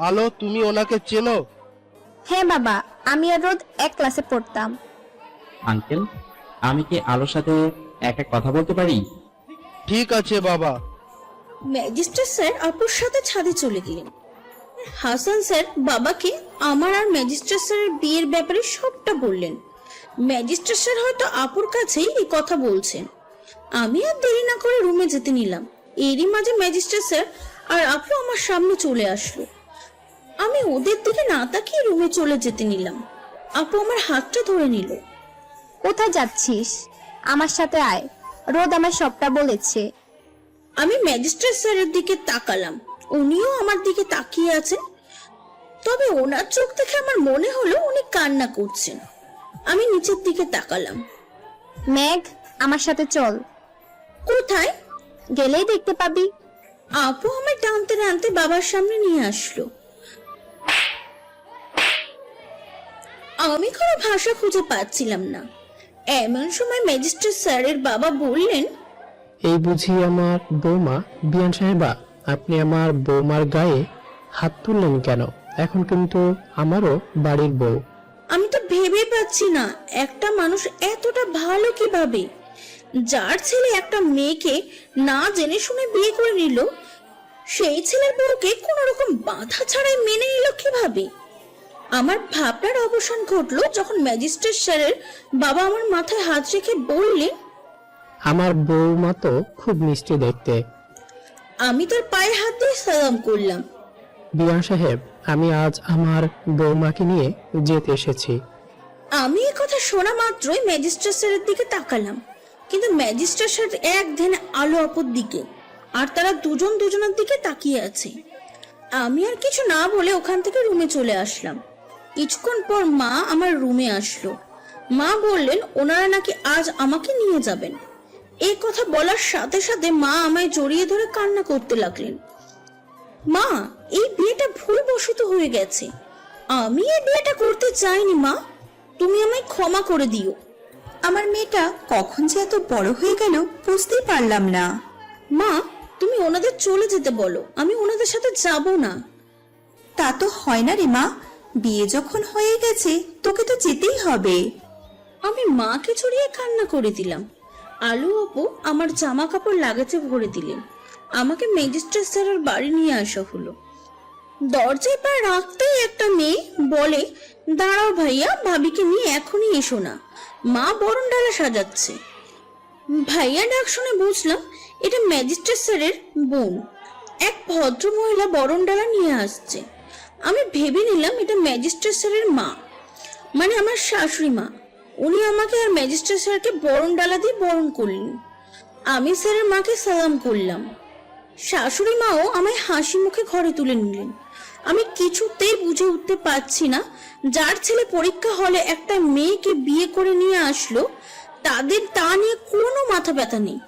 আলো, তুমি ওনাকে চেনো? হ্যাঁ বাবা, আমি আর রোদ এক ক্লাসে পড়তাম। আঙ্কেল, আমি কি আলোর সাথে একটা কথা বলতে পারি? ঠিক আছে বাবা। ম্যাজিস্ট্রেট স্যার আপুর সাথে ছাদে চলে গেলেন। হাসান স্যার বাবাকে আমার আর ম্যাজিস্ট্রেট স্যারের বিয়ের ব্যাপারে সবটা বললেন। ম্যাজিস্ট্রেট স্যার হয়তো আপুর কাছেই এই কথা বলছেন। আমি আর দেরি না করে রুমে যেতে নিলাম। এরই মাঝে ম্যাজিস্ট্রেট স্যার আর আপু আমার সামনে চলে আসলো। আমি ওদের দিকে না তাকিয়ে রুমে চলে যেতে নিলাম। আপু আমার হাতটা ধরে নিল। কোথায় যাচ্ছিস? আমার সাথে আয়, রোদ আমায় সবটা বলেছে। আমি ম্যাজিস্ট্রেট স্যারের দিকে তাকালাম। উনিও আমার দিকে তাকিয়ে আছেন, তবে ওনার চোখ দেখে আমার মনে হলো উনি কান্না করছেন। আমি নিচের দিকে তাকালাম। মেঘ, আমার সাথে চল। কোথায়? গেলেই দেখতে পাবি। আপু আমায় টানতে টানতে বাবার সামনে নিয়ে আসলো। আমি কোনো ভাষা খুঁজে পাচ্ছিলাম না। এমন সময় ম্যাজিস্ট্রেট স্যারের বাবা বললেন, এই বুঝি আমার বৌমা? বিয়ান সাহেবা, আপনি আমার বৌমার গায়ে হাত তুললেন কেন? এখন কিন্তু আমারও বাড়ির বউ। আমি তো ভেবে পাচ্ছি না একটা মানুষ এতটা ভালো কিভাবে, যার ছেলে একটা মেয়েকে না জেনে শুনে বিয়ে করে নিল, সেই ছেলের বউকে কোনো রকম বাধা ছাড়াই মেনে নিল কিভাবে? আমার ভাবনার অবসান ঘটলো যখন ম্যাজিস্ট্রেট স্যারের বাবা আমার মাথায় হাত রেখে বললেন, আমার বউমা তো খুব মিষ্টি দেখতে। আমি তার পায়ে হাত দিয়ে সালাম করলাম। বিয়ান সাহেব, আমি আজ আমার বউমাকে নিয়ে যেতে এসেছি। আমি এই কথা শোনা মাত্রই ম্যাজিস্ট্রেট স্যারের দিকে তাকালাম, কিন্তু ম্যাজিস্ট্রেট স্যার এক ধ্যানে আলো আপুর দিকে, আর তারা দুজন দুজনের দিকে তাকিয়ে আছে। আমি আর কিছু না বলে ওখান থেকে রুমে চলে আসলাম। কিছুক্ষণ পর মা আমার রুমে আসলো। মা বললেন ওনারা নাকি আজ আমাকে নিয়ে যাবেন। এই কথা বলার সাথে সাথে মা আমায় জড়িয়ে ধরে কান্না করতে লাগলেন। মা, এই বিয়েটা ভুলবশত হয়ে গেছে, আমি এই বিয়েটা করতে চাইনি মা, তুমি আমায় ক্ষমা করে দিও। আমার মেয়েটা কখন যে এত বড় হয়ে গেল বুঝতেই পারলাম না। মা, তুমি ওনাদের চলে যেতে বলো, আমি ওনাদের সাথে যাব না। তা তো হয় না রে মা, বিয়ে যখন হয়ে গেছে তোকে তো যেতেই হবে। আমি মাকে জড়িয়ে কান্না করে দিলাম। আলু আপু আমার জামা কাপড় লাগেজে ভরে দিলেন। আমাকে ম্যাজিস্ট্রেট স্যারের বাড়ি নিয়ে আসা হলো। দরজায় পা রাখতেই একটা মেয়ে বলে, দাঁড়াও ভাইয়া, ভাবিকে নিয়ে এখনই এসো না, মা বরণ ডালা সাজাচ্ছে। ভাইয়া ডাক শুনে বুঝলাম এটা ম্যাজিস্ট্রেট স্যারের বোন। এক ভদ্র মহিলা বরণ ডালা নিয়ে আসছে। আমি ভেবে নিলাম এটা ম্যাজিস্ট্রেট স্যারের মা, মানে আমার শাশুড়ি মা। উনি আমাকে আর ম্যাজিস্ট্রেট স্যারকে বরণ ডালা দিয়ে বরণ করলেন। আমি স্যারের মাকে সালাম করলাম। শাশুড়ি মাও আমায় হাসি মুখে ঘরে তুলে নিলেন। আমি কিছুতেই বুঝে উঠতে পারছি না, যার ছেলে পরীক্ষা হলে একটা মেয়েকে বিয়ে করে নিয়ে আসলো, তাদের তা নিয়ে কোনো মাথা ব্যথা নেই।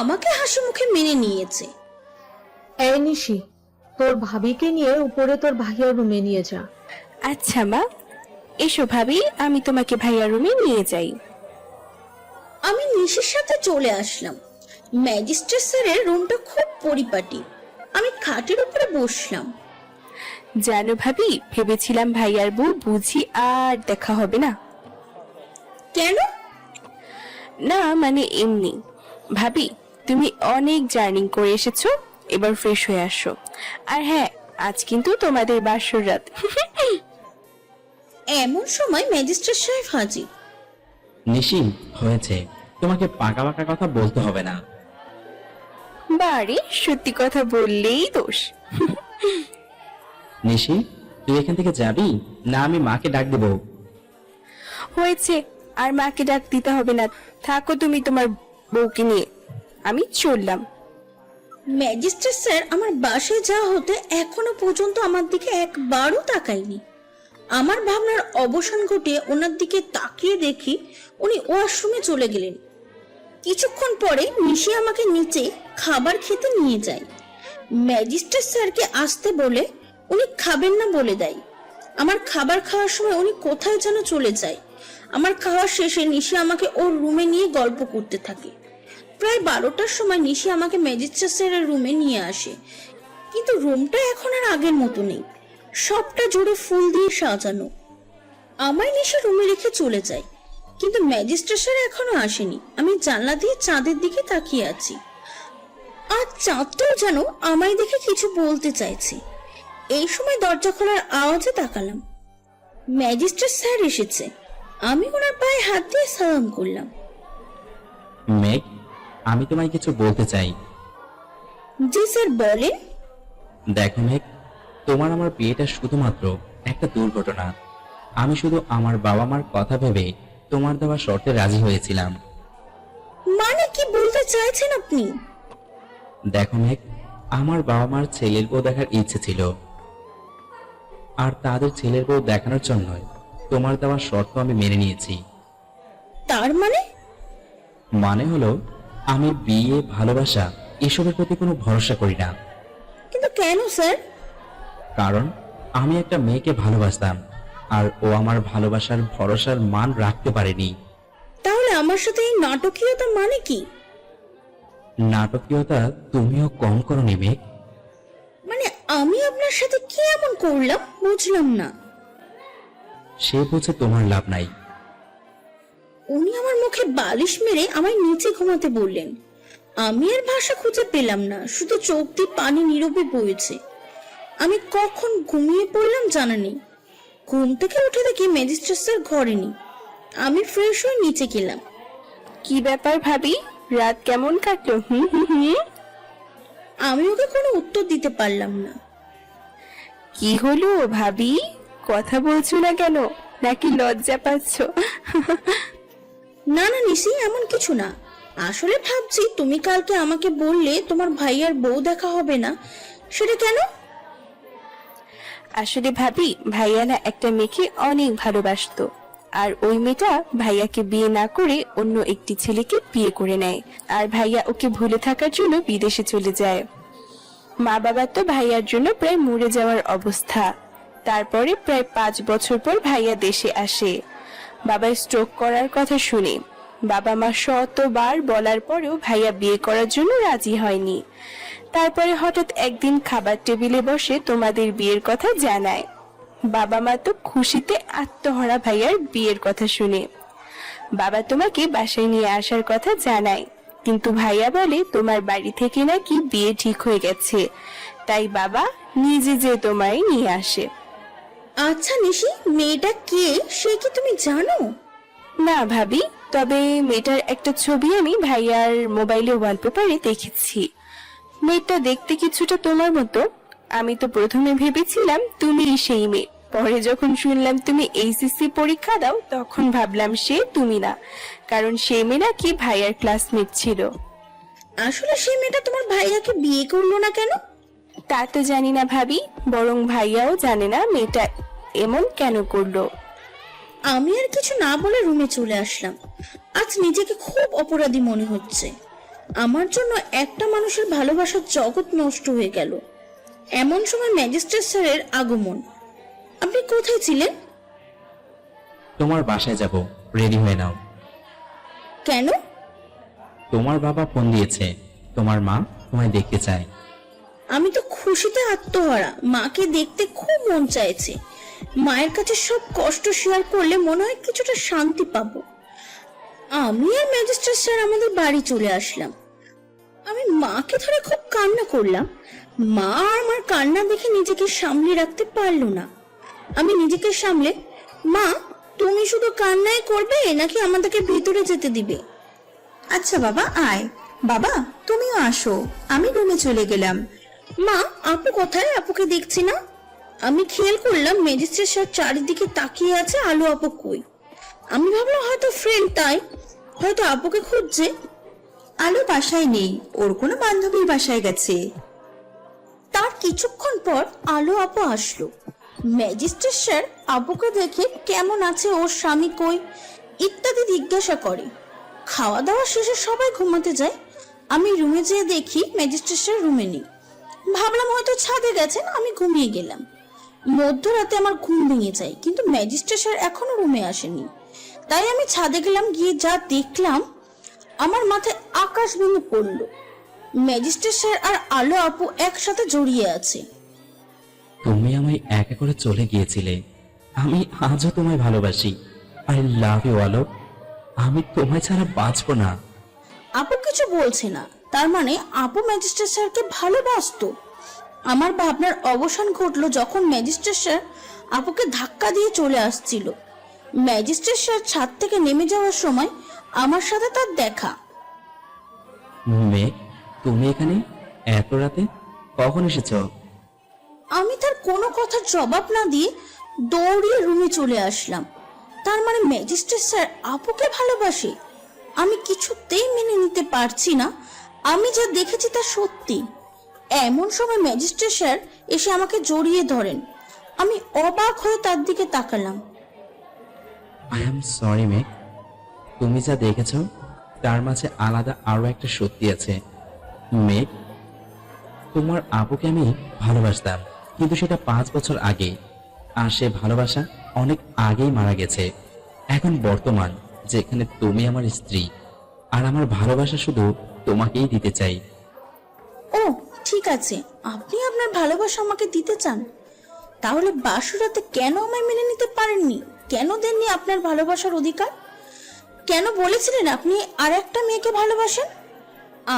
আমাকে হাসি মুখে মেনে নিয়েছে। এই নিশি, তোর ভাবিকে নিয়ে উপরে তোর ভাইয়ার রুমে নিয়ে যা। আচ্ছা মা, এসো ভাবি, আমি তোমাকে ভাইয়ার রুমে নিয়ে যাই। আমি নিশির সাথে চলে আসলাম। ম্যাজিস্ট্রেট স্যারের রুমটা খুব পরিপাটি। আমি খাটের উপরে বসলাম। জানো ভাবি, ভেবেছিলাম ভাইয়ার বউ বুঝি আর দেখা হবে না। কেন? না মানে এমনি। ভাবি, তুমি অনেক জার্নি করে এসেছো, এবার ফ্রেশ হয়ে আসো। আর হ্যাঁ, আজ কিন্তু তোমাদের বাসর রাত। এমন সময় ম্যাজিস্ট্রেট সাহেব হাজির। নিশি, হয়েছে, তোমাকে পাকা পাকা কথা বলতে হবে না। বাড়ি সত্যি কথা বললেই দোষ। নিশি, তুই এখান থেকে যাবি না আমি মাকে ডাক দেবো? হয়েছে, আর মাকে ডাক দিতে হবে না, থাকো তুমি তোমার বউকে নিয়ে, আমি চললাম। ম্যাজিস্ট্রেট স্যার আমার বাসায় যাওয়া হতে এখনো পর্যন্ত আমার দিকে একবারও তাকায়নি। আমার ভাবনার অবসান ঘটিয়ে ওনার দিকে তাকিয়ে দেখি উনি ওয়াশরুমে চলে গেলেন। কিছুক্ষণ পরে নিশি আমাকে নিচে খাবার খেতে নিয়ে যায়। ম্যাজিস্ট্রেট স্যারকে আসতে বলে উনি খাবেন না বলে দেয়। আমার খাবার খাওয়ার সময় উনি কোথায় যেন চলে যায়। আমার খাওয়া শেষে নিশি আমাকে ওর রুমে নিয়ে গল্প করতে থাকে। প্রায় 12টার সময় নিশি আমাকে ম্যাজিস্ট্রেট স্যারের রুমে নিয়ে আসে, কিন্তু রুমটা এখন আর আগের মতো নেই, সবটা জুড়ে ফুল দিয়ে সাজানো। আমায় নিশি রুমে রেখে চলে যায়, কিন্তু ম্যাজিস্ট্রেট স্যার এখনো আসেনি। আমি জানলা দিয়ে চাঁদের দিকে তাকিয়ে আছি, আর চাঁদটাও যেন আমায় দেখে কিছু বলতে চাইছে। এই সময় দরজা খোলার আওয়াজে তাকালাম। ম্যাজিস্ট্রেট স্যার এসেছে। আমি ওনার পায়ে হাত দিয়ে সালাম করলাম। মেঘ, আমি তোমায় কিছু বলতে চাই। জি স্যার, বলেন। দেখো মেঘ, তোমার আমার বিয়েটা শুধুমাত্র একটা দুর্ঘটনা। আমি শুধু আমার বাবা মার কথা ভেবে তোমার দেওয়া শর্তে রাজি হয়েছিলাম। মানে কি বলতে চাইছেন আপনি? দেখো মেঘ, আমার বাবা মার ছেলের বউ দেখার ইচ্ছে ছিল, আর তাদের ছেলের বউ দেখানোর জন্য তোমার দেওয়া শর্ত আমি মেনে নিয়েছি। তার মানে হলো আমি বিয়ে, ভালোবাসা এসবের প্রতি কোনো ভরসা করি না। কিন্তু কেন স্যার? কারণ আমি একটা মেয়েকে ভালোবাসতাম, আর ও আমার ভালোবাসার ভরসার মান রাখতে পারেনি। তাহলে আমার সাথে এই নাটকীয়তা মানে কি? নাটকীয়তা তুমিও কম করো নি মেঘ। মানে আমি আপনার সাথে কি এমন করলাম বুঝলাম না। সে বুঝে তোমার লাভ নাই। উনি আমার মুখে বালিশ মেরে আমায় নিচে ঘুমাতে বললেন। আমি আর ভাষা খুঁজে পেলাম না, শুধু চোখ দিয়ে পানি নীরবে বইছে। আমি কখন ঘুমিয়ে পড়লাম জানা নেই। ঘুম থেকে উঠে দেখি ম্যাজিস্ট্রেট স্যার ঘরে নেই। আমি ফ্রেশ হয়ে নিচে গেলাম। কি ব্যাপার ভাবি, রাত কেমন কাটলো? হুম হুম হুম। আমি ওকে কোনো উত্তর দিতে পারলাম না। কি হলো ভাবি, কথা বলছো না কেন? নাকি লজ্জা পাচ্ছ? না না নিশি, এমন কিছু না। আসলে ভাবছি তুমি কালকে আমাকে বললে তোমার ভাইয়ার বউ দেখা হবে না, সেটা কেন? আসলে ভাবি, ভাইয়া না একটা মেয়েকে অনেক ভালোবাসতো, আর ওই মেয়েটা ভাইয়াকে বিয়ে না করে অন্য একটি ছেলেকে বিয়ে করে নেয়। আর ভাইয়া ওকে ভুলে থাকার জন্য বিদেশে চলে যায়। মা বাবা তো ভাইয়ার জন্য প্রায় মরে যাওয়ার অবস্থা। তারপরে প্রায় 5 বছর পর ভাইয়া দেশে আসে। বাবা স্ট্রোক করার কথা শুনে বাবা মা শতবার বলার পরেও ভাইয়া বিয়ে করার জন্য রাজি হয়নি। তারপরে হঠাৎ একদিন খাবার টেবিলে বসে তোমাদের বিয়ের কথা জানায়। বাবা মা তো খুশিতে আত্মহারা ভাইয়ার বিয়ের কথা শুনে। বাবা তোমাকে বাসায় নিয়ে আসার কথা জানায়, কিন্তু ভাইয়া বলে তোমার বাড়ি থেকে নাকি বিয়ে ঠিক হয়ে গেছে, তাই বাবা নিজে যে তোমায় নিয়ে আসে। আচ্ছা নিশি, মেয়েটা কে সে কি তুমি জানো? না ভাবি, তবে মেয়েটার একটা ছবি আমি ভাইয়ার মোবাইলে ওয়ালপেপারে দেখেছি। মেয়েটা দেখতে কিছুটা তোমার মতো। আমি তো প্রথমে ভেবেছিলাম তুমি সেই মেয়ে, পরে যখন শুনলাম তুমি এইচএসসি পরীক্ষা দাও তখন ভাবলাম সে তুমি না, কারণ সে মেয়ে নাকি ভাইয়ার ক্লাসমেট ছিল। আসলে সেই মেয়েটা তোমার ভাইয়াকে বিয়ে করলো না কেন? তা তো জানি না ভাবি, বরং ভাইয়াও জানে না মেয়েটা এমন কেন করলো। আমি আর কিছু না বলে রুমে চলে আসলাম। আজ নিজেকে খুব অপরাধী মনে হচ্ছে। আমার জন্য একটা মানুষের ভালোবাসার জগৎ নষ্ট হয়ে গেল। এমন সময় ম্যাজিস্ট্রেট স্যারের আগমন। আপনি কোথায় ছিলেন? তোমার বাসায় যাব, রেডি হয়ে নাও। কেন? তোমার বাবা ফোন দিয়েছে, তোমার মা তোমায় দেখতে চায়। আমি তো খুশিতে আত্মহারা। মাকে দেখতে খুব মন চাইছে। মায়ের কাছে সব কষ্ট শেয়ার করলে মনে হয় কিছুটা শান্তি পাবো। আমি আর ম্যাজিস্ট্রেট স্যার আমাদের বাড়ি চলে আসলাম। আমি মাকে ধরে খুব কান্না করলাম। মা আমার কান্না দেখে নিজেকে সামলে রাখতে পারলো না। আমি নিজেকে সামলে, মা তুমি শুধু কান্নাই করবে নাকি আমাদেরকে ভিতরে যেতে দিবে? আচ্ছা বাবা, আয়। বাবা তুমিও আসো, আমি রুমে চলে গেলাম। মা আপু কোথায়? আপুকে দেখছি না। আমি খেয়াল করলাম ম্যাজিস্ট্রেট স্যার চারিদিকে তাকিয়ে আছে, আলো আপু কই। আমি ভাবলাম হয়তো ফ্রেন্ড, তাই হয়তো আপুকে খুঁজছে। আলো বাসায় নেই, ওর কোনো বান্ধবীর বাসায় গেছে। তার কিছুক্ষণ পর আলো আপু আসলো। ম্যাজিস্ট্রেট স্যার আপুকে দেখে কেমন আছে, ওর স্বামী কই ইত্যাদি জিজ্ঞাসা করে। খাওয়া দাওয়া শেষে সবাই ঘুমাতে যায়। আমি রুমে যেয়ে দেখি ম্যাজিস্ট্রেট স্যার রুমে নেই। ভাবলাম হয়তো ছাদে গেছেন, আমি ঘুমিয়ে গেলাম। মধ্যরাতে আমার ঘুম ভেঙে যায়, কিন্তু ম্যাজিস্ট্রেট স্যার এখনো রুমে আসেনি। তাই আমি ছাদে গেলাম। গিয়ে যা দেখলাম আমার মাথায় আকাশ ভেঙে পড়লো। ম্যাজিস্ট্রেট স্যার আর আলো আপু একসাথে জড়িয়ে আছে। তুমি আমায় একা করে চলে গিয়েছিলে, আমি আজও তোমায় ভালোবাসি। আই লাভ ইউ আলো, আমি তোমায় ছাড়া বাঁচবো না। আপু কিছু বলছে না, তার মানে আপু ম্যাজিস্ট্রেট স্যারকে ভালোবাসতো। আমার ভাবনার অবসান ঘটলো যখন ম্যাজিস্ট্রেট স্যার আপুকে ধাক্কা দিয়ে চলে আসছিল। ম্যাজিস্ট্রেট স্যার ছাদ থেকে নেমে যাওয়ার সময় আমার সাথে তার দেখা। মেঘ, তুমি এখানে এত রাতে কখন এসেছো? আমি তার কোনো কথার জবাব না দিয়ে দৌড়িয়ে রুমে চলে আসলাম। তার মানে ম্যাজিস্ট্রেট স্যার আপুকে ভালোবাসে। আমি কিছুতেই মেনে নিতে পারছি না। আমি যা দেখেছি তা সত্যি। এমন সময় ম্যাজিস্ট্রেট স্যার এসে আমাকে জড়িয়ে ধরেন। আমি অবাক হয়ে তার দিকে তাকালাম। আই এম সরি মেঘ, তুমি যা দেখেছো তার মাঝে আলাদা আরো একটা সত্যি আছে। মেঘ, তোমার আপুকে আমি ভালোবাসতাম, কিন্তু সেটা 5 বছর আগে। আর সে ভালোবাসা অনেক আগেই মারা গেছে। এখন বর্তমান যেখানে তুমি আমার স্ত্রী, আর আমার ভালোবাসা শুধু তোমাকেই দিতে চাই। ও ঠিক আছে, আপনি আপনার ভালোবাসা আমাকে দিতে চান, তাহলে বাসুরাতে কেন আমায় মেনে নিতে পারেননি? কেন দেননি আপনার ভালোবাসার অধিকার? কেন বলেছিলেন আপনি আর একটা মেয়েকে ভালোবাসেন?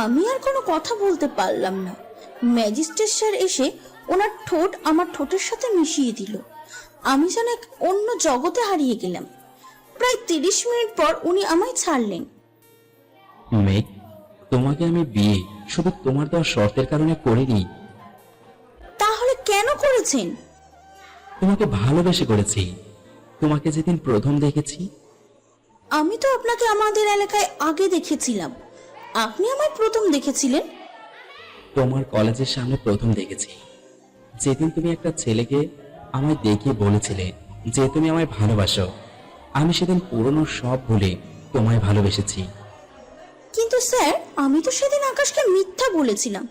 আমি আর কোনো কথা বলতে পারলাম না। ম্যাজিস্ট্রেট স্যার এসে ওনার ঠোঁট আমার ঠোঁটের সাথে মিশিয়ে দিল। আমি যেন এক অন্য জগতে হারিয়ে গেলাম। প্রায় 30 মিনিট পর উনি আমায় ছাড়লেন। মেঘ, তোমাকে আমি বিয়ে শুধু তোমার দেওয়া শর্তের কারণে করিনি। তাহলে কেন করেছেন? তোমাকে ভালোবেসে করেছি। তোমাকে যেদিন প্রথম দেখেছি, আমি তো আপনাকে আমাদের এলাকায় আগে দেখেছিলাম, আপনি আমায় প্রথম দেখেছিলেন। তোমার কলেজের সামনে প্রথম দেখেছি। যেদিন তুমি একটা ছেলেকে আমায় দেখিয়ে বলেছিলে যে তুমি আমায় ভালোবাসো, আমি সেদিন পুরনো সব ভুলে তোমায় ভালোবেসেছি। কিন্তু স্যার, আমি তো সেদিন আকাশকে মিথ্যা বলেছিলাম।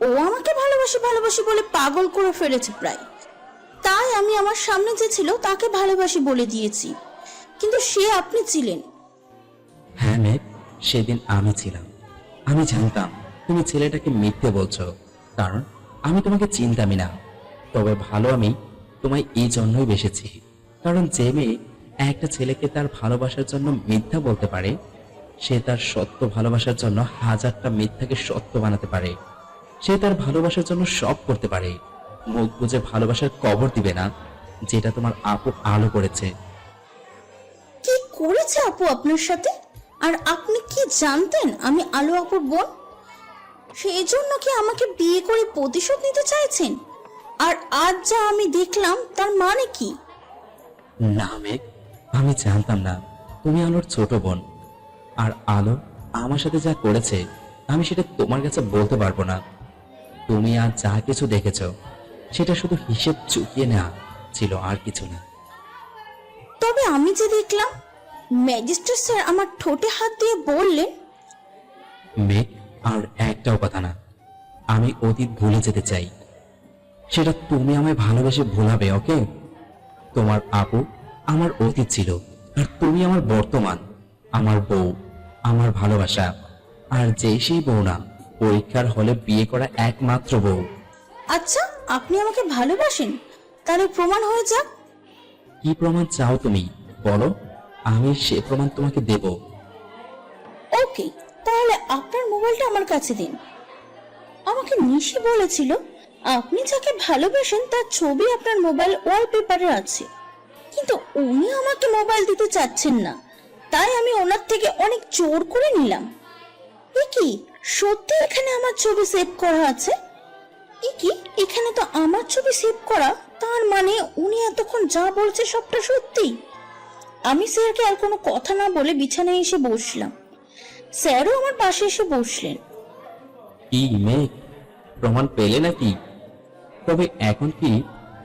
ও আমাকে ভালোবাসি ভালোবাসি বলে পাগল করে ফেলেছে প্রায়। তাই আমি আমার সামনে যে ছিল তাকে ভালোবাসি বলে দিয়েছি, কিন্তু সে আপনি ছিলেন। হ্যাঁ মেঘ, সেদিন আমি ছিলাম। আমি জানতাম তুমি ছেলেটাকে মিথ্যে বলছো, কারণ আমি তোমাকে চিনতামই না। তবে ভালো আমি তোমায় এই জন্যই বেসেছি, কারণ যে মেয়ে একটা ছেলেকে তার ভালোবাসার জন্য মিথ্যা বলতে পারে, সে তার সত্য ভালোবাসার জন্য 1000টা মিথ্যাকে সত্য বানাতে পারে। সে তার ভালোবাসার জন্য সব করতে পারে। মুখ বুঝে ভালোবাসার কবর দিবে না, যেটা তোমার আপু আলো করেছে। কি করেছে আপু আপনার সাথে? আর আপনি কি জানতেন আমি আলু আপুর বোন? সেই জন্য কি আমাকে বিয়ে করে প্রতিশোধ নিতে চাইছেন? আর আজ যা আমি দেখলাম তার মানে কি? না মেঘ, আমি জানতাম না তুমি আলোর ছোট বোন। আর আলো আমার সাথে যা করেছে আমি সেটা তোমার কাছে বলতে পারবো না। তুমি আজ যা কিছু দেখেছ সেটা শুধু হিসেব চুকিয়ে নেওয়া ছিল, আর কিছু না। তবে আমি যে দেখলাম, ম্যাজিস্ট্রেট স্যার আমার ঠোঁটে হাত দিয়ে বললেন, মেঘ, আর একটাও কথা না। আমি অতীত ভুলে যেতে চাই। সেটা তুমি আমায় ভালোবেসে ভুলাবে, ওকে? তোমার আপু আমার অতীত ছিল, আর তুমি আমার বর্তমান, আমার বউ, আমার ভালোবাসা। আর যে সেই বউ না, পরীক্ষার হলে বিয়ে করা একমাত্র বউ। আচ্ছা আপনি আমাকে ভালোবাসেন, তাহলে প্রমাণ হয়ে যাক। কি প্রমাণ চাও তুমি বলো, আমি সে প্রমাণ তোমাকে দেব। ওকে, তাহলে আপনার মোবাইলটা আমার কাছে দিন। আমাকে নিশি বলেছিল আপনি যাকে ভালোবাসেন তার ছবি আপনার মোবাইল ওয়ালপেপারে আছে, কিন্তু উনি আমাকে মোবাইল দিতে চাচ্ছেন না। তাই আমি ওনার থেকে অনেক জোর করে নিলাম। এ কি সত্যি এখানে আমার ছবি সেভ করা আছে? এ কি, এখানে তো আমার ছবি সেভ করা, তার মানে উনি এতক্ষণ যা বলছে সবটা সত্যি। আমি স্যারকে আর কোনো কথা না বলে বিছানায় এসে বসলাম। স্যারও আমার পাশে এসে বসলেন। কি মেঘ, প্রমাণ পেলে নাকি? তবে এখন কি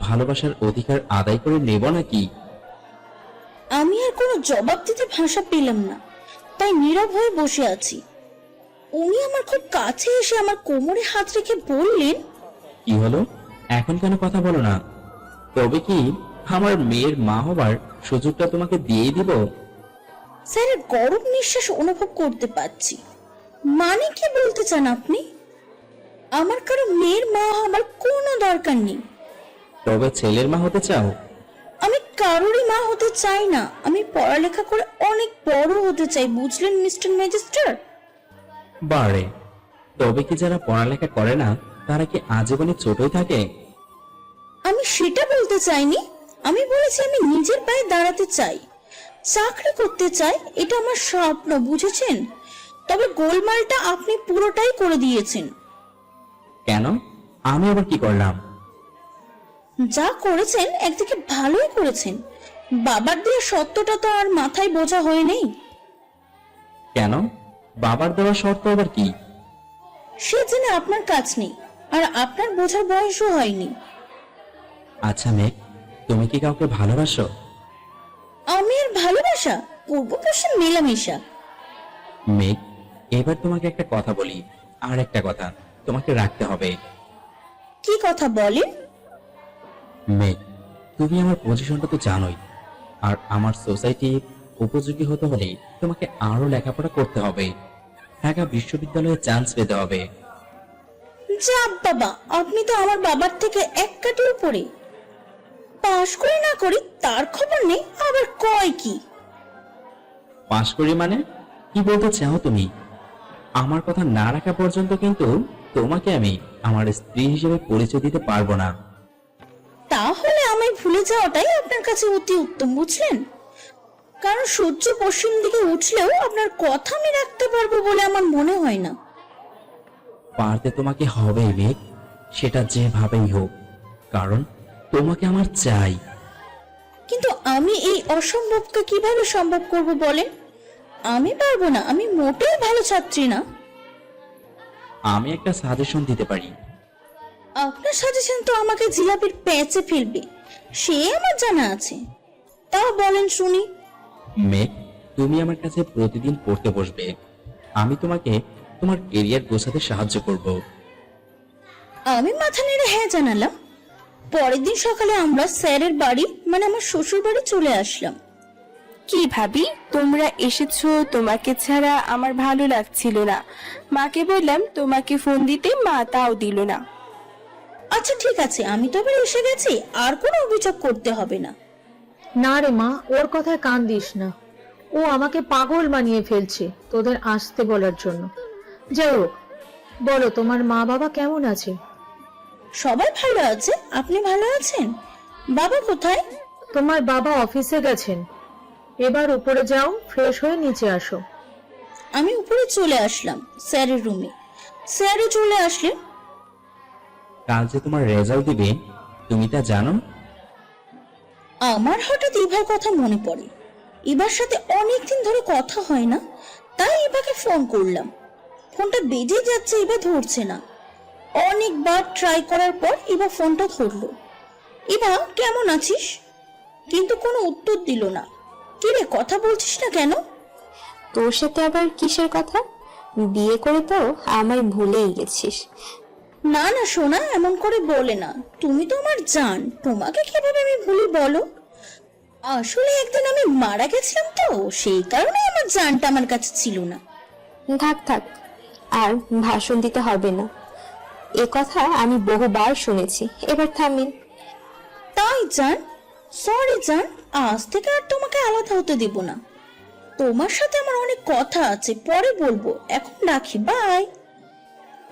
ভালোবাসার অধিকার আদায় করে নেব নাকি? আমি আর কোনো জবাব দিতে ভাষা পেলাম না, তাই নীরব হয়ে বসে আছি। উনি আমার খুব কাছে এসে আমার কোমরে হাত রেখে বললেন, কি হলো, এখন কেন কথা বলো না? তবে কি আমার মেয়ের মা হবার সুযোগটা তোমাকে দিয়ে দিব? স্যারের গরম নিঃশ্বাস অনুভব করতে পাচ্ছি। মানে কি বলতে চান আপনি? আমার কারো মেয়ের মা হবার কোনো দরকার নেই। তবে ছেলের মা হতে চাও? আমি কারোরই মা হতে চাই না। আমি পড়ালেখা করে অনেক বড় হতে চাই, বুঝলেন মিস্টার ম্যাজিস্ট্রেট? বারে, তবে কি যারা পড়ালেখা করে না তারা কি আজীবনে ছোটই থাকে? আমি সেটা বলতে চাইনি। আমি বলেছি আমি নিজের পায়ে দাঁড়াতে চাই, চাকরি করতে চাই, এটা আমার স্বপ্ন, বুঝেছেন? তবে গোলমালটা আপনি পুরোটাই করে দিয়েছেন। কেন? আমি আবার কি করলাম? যা করেছেন একদিকে ভালোই করেছেন। বাবার দিয়ে সত্যটা তো আর মাথায় বোঝা হয়ে নেই। কেন? বাবার দেওয়া শর্ত আবার কি? সে জেনে আপনার কাজ নেই, আর আপনার বোঝার বয়সও হয়নি। আচ্ছা মেঘ, তুমি কি কাউকে ভালোবাসো? আমি আর ভালোবাসা পূর্ব পশ্চিম মেলামেশা। মেঘ, এবার তোমাকে একটা কথা বলি, আর একটা কথা তোমাকে রাখতে হবে। কি কথা বলেন? মেঘ, তুমি আমার পজিশনটা তো জানোই, আর আমার সোসাইটি উপযোগী হতে হলে তোমাকে আরো লেখাপড়া করতে হবে, ঢাকা বিশ্ববিদ্যালয়ে চান্স পেতে হবে। যা বাবা, আপনি তো আমার বাবার থেকে এক কাঠি উপরে। পাশ করি না করি তার খবর নেই, আবার কয় কি? পাশ করি মানে কি বলতে চাও তুমি? আমার কথা না রাখা পর্যন্ত কিন্তু তোমাকে আমি আমার স্ত্রী হিসেবে পরিচয় দিতে পারবো না। তাহলে আমি ভুলে যাওয়াটাই আপনার কাছে অতি উত্তম, বুঝলেন? কারণ সূর্য পশ্চিম দিকে উঠলেও আপনার কথা আমি রাখতে পারবো বলে আমার মনে হয় না। পারতে তোমাকে হবে মেঘ, সেটা যেভাবেই হোক, কারণ তোমাকে আমার চাই। কিন্তু আমি এই অসম্ভবকে কিভাবে সম্ভব করব বলেন? আমি পারবো না, আমি মোটেই ভালো ছাত্রী না। আমি একটা সাজেশন দিতে পারি। আপনার সাজেশন তো আমাকে জিলাপির প্যাচে ফেলবে, সে আমার জানা আছে। তাও বলেন শুনি। মেঘ, তুমি আমার কাছে প্রতিদিন পড়তে বসবে, আমি তোমাকে তোমার কেরিয়ার গোছাতে সাহায্য করব। আমি মাথা নেড়ে হ্যাঁ জানালাম। পরের দিন সকালে আমরা স্যারের বাড়ি মানে আমার শ্বশুর বাড়ি চলে আসলাম। কি ভাবি, তোমরা এসেছো, তোমাকে ছাড়া আমার ভালো লাগছিল না। মাকে বললাম তোমাকে ফোন দিতে, মা তাও দিল না। আচ্ছা ঠিক আছে, আমি তবে এসে গেছি, আর কোনো অভিযোগ করতে হবে না। না রে মা, ওর কথায় কান দিস না। ও আমাকে পাগল বানিয়ে ফেলছে তোদের আসতে বলার জন্য। যাই হোক, বলো তোমার মা বাবা কেমন আছে? সবাই ভালো আছে। আপনি ভালো আছেন? বাবা কোথায়? তোমার বাবা অফিসে গেছেন। এবার উপরে যাও, ফ্রেশ হয়ে নিচে আসো। আমি উপরে চলে আসলাম স্যারের রুমে। স্যারও চলে আসলেন। কাল যে তোমার রেজাল্ট দিবে, তুমি তা জানো? আমার হঠাৎ ইভার কথা মনে পড়ে। ইভার সাথে অনেকদিন ধরে কথা হয় না, তাই ইভাকে ফোন করলাম। ফোনটা বেজে যাচ্ছে, ইভা ধরছে না। অনেকবার ট্রাই করার পর ইভা ফোনটা ধরলো। ইভা কেমন আছিস? কিন্তু কোনো উত্তর দিল না। কি রে, কথা বলছিস না কেন? তোর সাথে আবার কিসের কথা? বিয়ে করে তো আমায় ভুলেই গেছিস। না না সোনা, এমন করে বলে না। তুমি তো আমার জান, তোমাকে কিভাবে আমি ভুলি বলো? আসলে একদিন আমি মারা গেছিলাম তো, সেই কারণে আমার জানটা আমার কাছে ছিল না। থাক থাক, আর ভাষণ দিতে হবে না। এ কথা আমি বহুবার শুনেছি, এবার থামিন। তাই জান, সরি জান, আজ থেকে আর তোমাকে আলাদা হতে দেব না। তোমার সাথে আমার অনেক কথা আছে, পরে বলবো, এখন রাখি, বাই।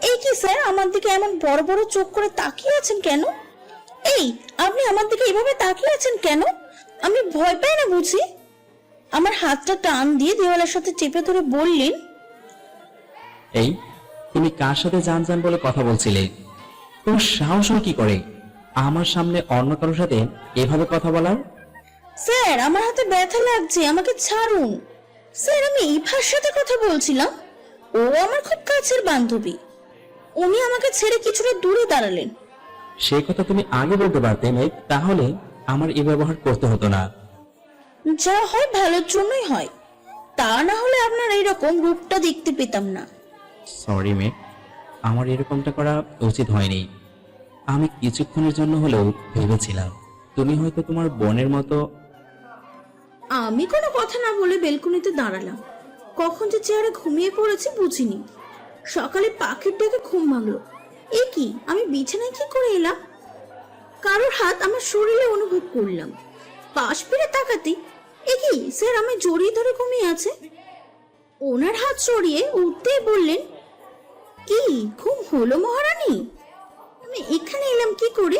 এই কি স্যার, আমার দিকে এমন বড় বড় চোখ করে তাকিয়ে আছেন কেন? এই, আপনি আমার দিকে এভাবে তাকিয়ে আছেন কেন? আমি ভয় পাই না বুঝি? আমার হাতটা টান দিয়ে দেওয়ালের সাথে চেপে ধরে বললেন, এই, তুমি কার সাথে জান জান বলে কথা বলছিলে? তোমার সাহস হয় কি করে আমার সামনে অন্য কারোর সাথে এভাবে কথা বলার? স্যার আমার হাতে ব্যথা লাগছে, আমাকে ছাড়ুন। স্যার আমি ইভার সাথে কথা বলছিলাম, ও আমার খুব কাছের বান্ধবী। উনি আমাকে ছেড়ে কিছুটা দূরে দাঁড়ালেন। সেই কথা তুমি আগে বলতে পারতে মেঘ, তাহলে আমার এই ব্যবহার করতে হতো না। যা হয় ভালোর জন্যই হয়, তা না হলে আপনার এইরকম রূপটা দেখতে পেতাম না। সরি মেঘ, আমার এরকমটা করা উচিত হয়নি। আমি কিছুক্ষণের জন্য হলেও ভেবেছিলাম তুমি হয়তো তোমার বোনের মতো। আমি কোনো কথা না বলে বেলকনিতে দাঁড়ালাম। কখন যে চেয়ারে ঘুমিয়ে পড়েছি বুঝিনি। সকালে পাখির ডেকে ঘুম ভাঙলো। এ কি, আমি বিছানায় কি করে এলাম? কারোর হাত আমার শরীরে অনুভব করলাম। পাশ ফিরে তাকাতে এ কি, স্যার আমি জড়িয়ে ধরে ঘুমিয়ে আছে। ওনার হাত সরিয়ে উঠতেই বললেন, কি ঘুম হলো মহারানী? আমি এখানে এলাম কি করে?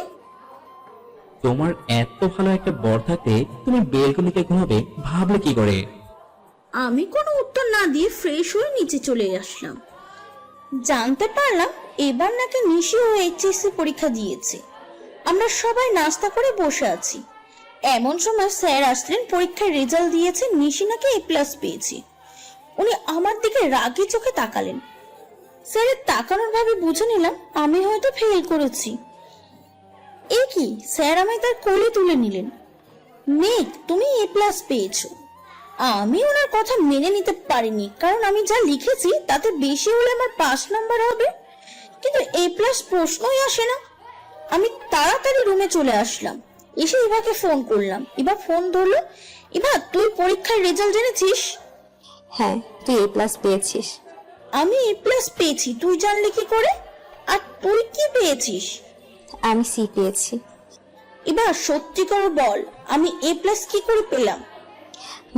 তোমার এত ভালো একটা বর থাকতে তুমি বেলকনিতে ঘুমাবে ভাবলে কি করে? আমি কোনো উত্তর না দিয়ে ফ্রেশ হয়ে নিচে চলে আসলাম। জানতে পারলাম এবার নাকি নিশি ও এইচএসসি পরীক্ষা দিয়েছে। আমরা সবাই নাস্তা করে বসে আছি। এমন সময় স্যার আসলেন, পরীক্ষার রেজাল্ট দিয়েছে, নিশি নাকি A+ পেয়েছি। উনি আমার দিকে রাগী চোখে তাকালেন। স্যারের তাকানোর ভাবে বুঝে নিলাম আমি হয়তো ফেল করেছি। এ কি, স্যার আমায় তার কোলে তুলে নিলেন। মেঘ, তুমি A+ পেয়েছো। আমি ওনার কথা মেনে নিতে পারিনি, কারণ আমি যা লিখেছি তাতে বেশি হলে আমার 5 নাম্বার হবে, কিন্তু A+ প্রশ্নই আসে না। আমি তাড়াতাড়ি রুমে চলে আসলাম। এসে ইভাকে ফোন করলাম। ইভা ফোন ধরলো। ইভা, তুই পরীক্ষার রেজাল্ট জেনেছিস? হ্যাঁ, তুই A+ পেয়েছিস। আমি A+ পেয়েছি, তুই জানলি কি করে? আর তুই কি পেয়েছিস? আমি সি পেয়েছি। এবার সত্যি করে বল, আমি এ প্লাস কি করে পেলাম?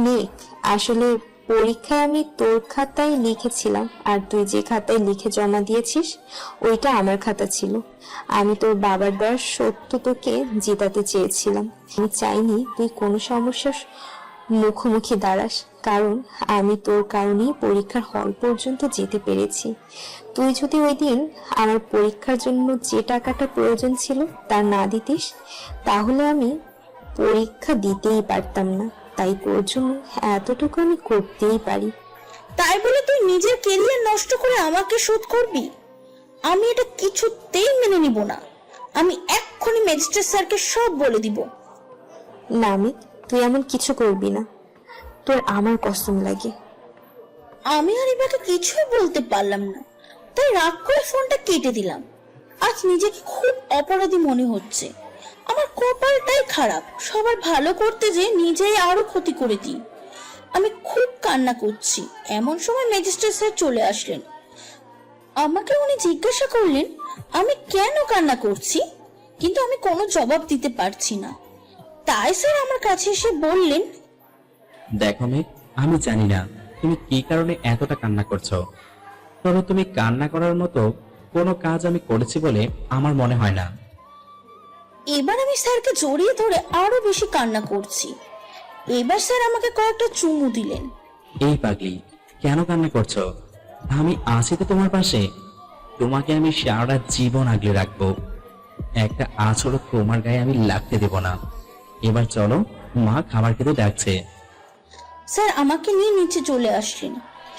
মেঘ, আসলে পরীক্ষায় আমি তোর খাতায় লিখেছিলাম, আর তুই যে খাতায় লিখে জমা দিয়েছিস ওইটা আমার খাতা ছিল। আমি তোর বাবার দেওয়ার সত্য তোকে জেতাতে চেয়েছিলাম। আমি চাইনি তুই কোনো সমস্যার মুখোমুখি দাঁড়াস, কারণ আমি তোর কারণেই পরীক্ষার হল পর্যন্ত যেতে পেরেছি। তুই যদি ওই দিন আমার পরীক্ষার জন্য যে টাকাটা প্রয়োজন ছিল তা না দিতিস, তাহলে আমি পরীক্ষা দিতেই পারতাম না। তাই তোর জন্য এতটুকু আমি করতেই পারি। তাই বলে তুই নিজের কেরিয়ার নষ্ট করে আমাকে শোধ করবি? আমি এটা কিছুতেই মেনে নিব না। আমি এক্ষুনি ম্যাজিস্ট্রেট স্যারকে সব বলে দিব। না মেঘ, তুই এমন কিছু করবি না, তোর আমার কসম লাগে। আমি আর এবারে কিছুই বলতে পারলাম না, তাই রাগ করে ফোনটা কেটে দিলাম। আজ নিজেকে খুব অপরাধী মনে হচ্ছে। আমার কপালটাই খারাপ, সবার ভালো করতে যে নিজেই আরো ক্ষতি করে দিই। আমি খুব কান্না করছি। এমন সময় ম্যাজিস্ট্রেট স্যার চলে আসলেন। আমাকে উনি জিজ্ঞাসা করলেন আমি কেন কান্না করছি, কিন্তু আমি কোনো জবাব দিতে পারছি না। তাই স্যার আমার কাছে এসে বললেন, দেখো মেঘ, আমি জানি না তুমি কি কারণে এতটা কান্না করছো, তবে তুমি কান্না করার মতো কোনো কাজ আমি করেছি বলে আমার মনে হয় না। এবার আমি স্যারকে জড়িয়ে ধরে আরো বেশি কান্না করছি। এবার স্যার আমাকে কয়েকটা চুমু দিলেন। এই পাগলি, কেন কান্না করছো? আমি আছি তো তোমার পাশে। তোমাকে আমি সারা জীবন আগলে রাখবো। একটা আঁচড়ও তোমার গায়ে আমি লাগতে দেব না। এবার চলো, মা খাবার খেতে ডাকছে। স্যার আমাকে নিয়ে নিচে চলে আসলেন।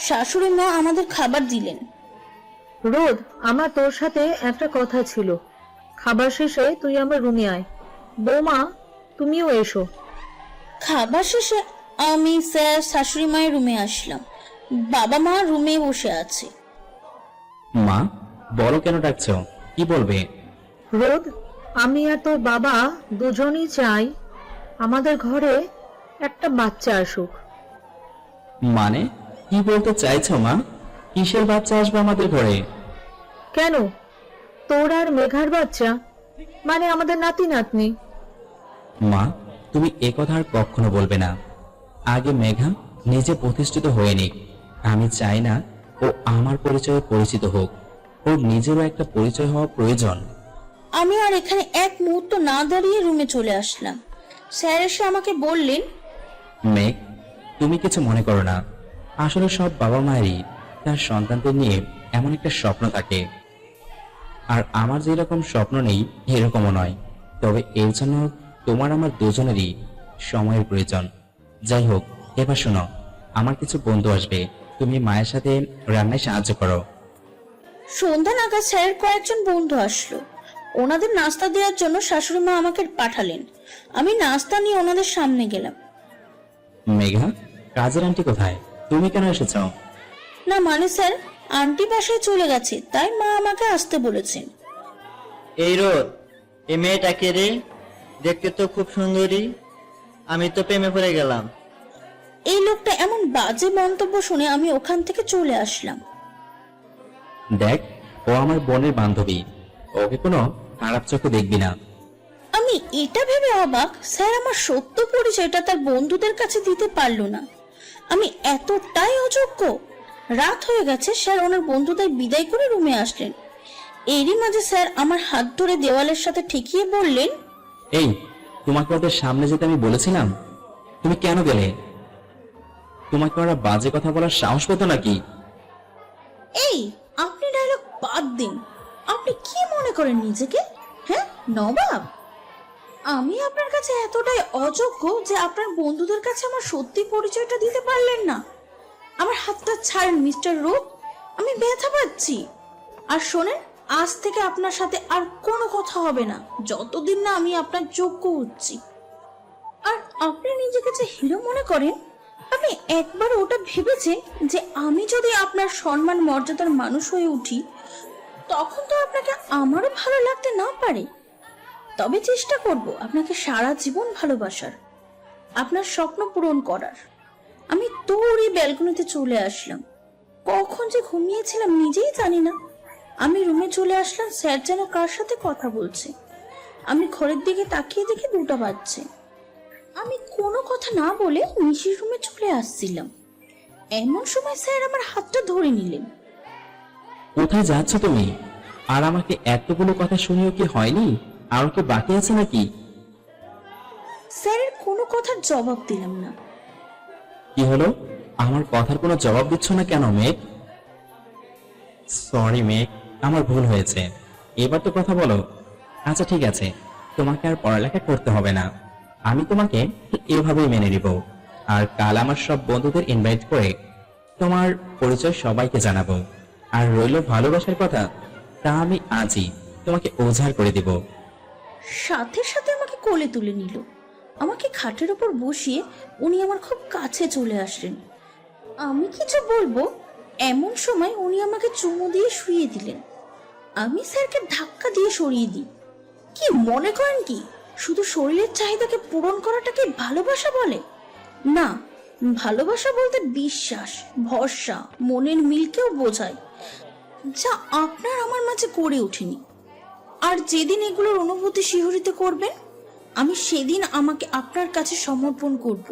শাশুড়ি মা আমাদের খাবার দিলেন। রোদ, আমার তোর সাথে একটা কথা ছিল। খাবার শেষে তুই আমার রুমে আয়। বৌমা, তুমিও এসো। খাবার শেষে আমি স্যার শাশুড়ি মায়ের রুমে আসলাম। বাবা মা রুমে বসে আছে। মা, বলো কেন ডাকছো, কি বলবে? রোদ, আমি আর তোর বাবা দুজনই চাই আমাদের ঘরে একটা বাচ্চা আসুক। মানে কি বলতে চাইছো মা? কিসের বাচ্চা আসবে আমাদের ঘরে? কেন, তোর আর মেঘার বাচ্চা, মানে আমাদের নাতি নাতনি। মা, তুমি এ কথা আর কখনো বলবে না। আগে মেঘা নিজে প্রতিষ্ঠিত হয়ে নিক। আমি চাই না ও আমার পরিচয়ে পরিচিত হোক। ওর নিজেরও একটা পরিচয় হওয়া প্রয়োজন। আমি আর এখানে এক মুহূর্ত না দাঁড়িয়ে রুমে চলে আসলাম। স্যার এসে আমাকে বললেন, মেঘ, তুমি কিছু মনে করো না। আসলে সব বাবা মায়েরই তার সন্তানদের নিয়ে এমন একটা স্বপ্ন থাকে। আর আমার যেরকম স্বপ্ন নেই এরকমও নয়। তবে এর জন্য তোমার আমার দুজনেরই সময়ের প্রয়োজন। যাই হোক, এবার শোনো, আমার কিছু বন্ধু আসবে, তুমি মায়ের সাথে রান্নায় সাহায্য করো। সন্ধ্যা নাগাদ স্যারের কয়েকজন বন্ধু আসলো। ওনাদের নাস্তা দেওয়ার জন্য শাশুড়ি মা আমাকে পাঠালেন। আমি নাস্তা নিয়ে ওনাদের সামনে গেলাম। মেঘা, কাজের আন্টি কোথায়? তুমি কেন এসেছো? না মানে স্যার, আন্টি বাসায় চলে গেছে, তাই মা আমাকে আসতে বলেছেন। এই রোদ, এই মেয়েটা কে রে? দেখতে তো খুব সুন্দরী। আমি তো প্রেমে পড়ে গেলাম। এই লোকটা এমন বাজে মন্তব্য শুনে আমি ওখান থেকে চলে আসলাম। দেখ, ও আমার বোনের বান্ধবী, ওকে কোনো খারাপ চোখে দেখবি না। আমি এটা ভেবে অবাক, স্যার আমার সত্য পরিচয়টা তার বন্ধুদের কাছে দিতে পারলো না। আমি এতটাই অযোগ্য। রাত হয়ে গেছে, স্যার ওনার বন্ধুদের বিদায় করে রুমে আসলেন। এরই মাঝে স্যার আমার হাত ধরে দেওয়ালের সাথে ঠেকিয়ে বললেন, এই, তোমাকে ওদের সামনে যেতে আমি বলেছিলাম, তুমি কেন গেলে? তোমাকে ওরা বাজে কথা বলার সাহস পেতো নাকি? এই আপনি ডায়লগ বাদ দিন। আপনি কি মনে করেন নিজেকে? হ্যাঁ, নবাব? আমি আপনার কাছে এতটাই অযোগ্য যে আপনার বন্ধুদের কাছে আমার সত্যি পরিচয়টা দিতে পারলেন না? আমার হাতটা ছাড়েন মিস্টার রূপ, আমি ব্যথা পাচ্ছি। আর শোনেন, আজ থেকে আপনার সাথে আর কোনো কথা হবে না যতদিন না আমি আপনার যোগ্য হচ্ছি। আর আপনি নিজেকে যে হিরো মনে করেন, আপনি একবার ওটা ভেবেছেন যে আমি যদি আপনার সম্মান মর্যাদার মানুষ হয়ে উঠি, তখন তো আপনাকে আমারও ভালো লাগতে না পারে। তবে চেষ্টা করব আপনাকে সারা জীবন ভালোবাসার, আপনার স্বপ্ন পূরণ করার। আমি দৌড়ে ব্যালকনিতে চলে আসলাম। কখন যে ঘুমিয়েছিলাম নিজেই জানি না। আমি রুমে চলে আসলাম। স্যার যেন কার সাথে কথা বলছে। আমি ঘরের দিকে তাকিয়ে দেখি 2টা বাজছে। আমি কোনো কথা না বলে নিশির রুমে চলে আসছিলাম। এমন সময় স্যার আমার হাতটা ধরে নিলেন। কোথায় যাচ্ছ তুমি? আর আমাকে এতগুলো কথা শুনিও কি হয়নি? আর কি বাকি আছে নাকি? স্যারের কোনো কথার জবাব দিলাম না। কি হলো? আমার কথার কোনো জবাব দিচ্ছ না কেন মেঘ? সরি মেঘ, আমার ভুল হয়েছে। এবার তো কথা বলো। আচ্ছা ঠিক আছে, তোমাকে আর পড়ালেখা করতে হবে না। আমি তোমাকে এভাবেই মেনে নিব। আর কাল আমার সব বন্ধুদের ইনভাইট করে তোমার পরিচয় সবাইকে জানাবো। আর রইল ভালোবাসার কথা, তা আমি আজই তোমাকে ওঝার করে দিব। সাথে সাথে আমাকে কোলে তুলে নিল। আমাকে খাটের উপর বসিয়ে উনি আমার খুব কাছে চলে আসলেন। আমি কিছু বলবো এমন সময় উনি আমাকে চুমু দিয়ে শুইয়ে দিলেন। আমি স্যারকে ধাক্কা দিয়ে সরিয়ে দিই। কি মনে করেন কি শুধু শরীরের চাহিদাকে পূরণ করাটাকে ভালোবাসা বলে? না, ভালোবাসা বলতে বিশ্বাস, ভরসা, মনের মিলকেও বোঝায়, যা আপনার আমার মাঝে গড়ে ওঠেনি। আর যেদিন এগুলোর অনুভূতি শিহরিত করবেন, আমি সেদিন আমাকে আপনার কাছে সমর্পণ করব।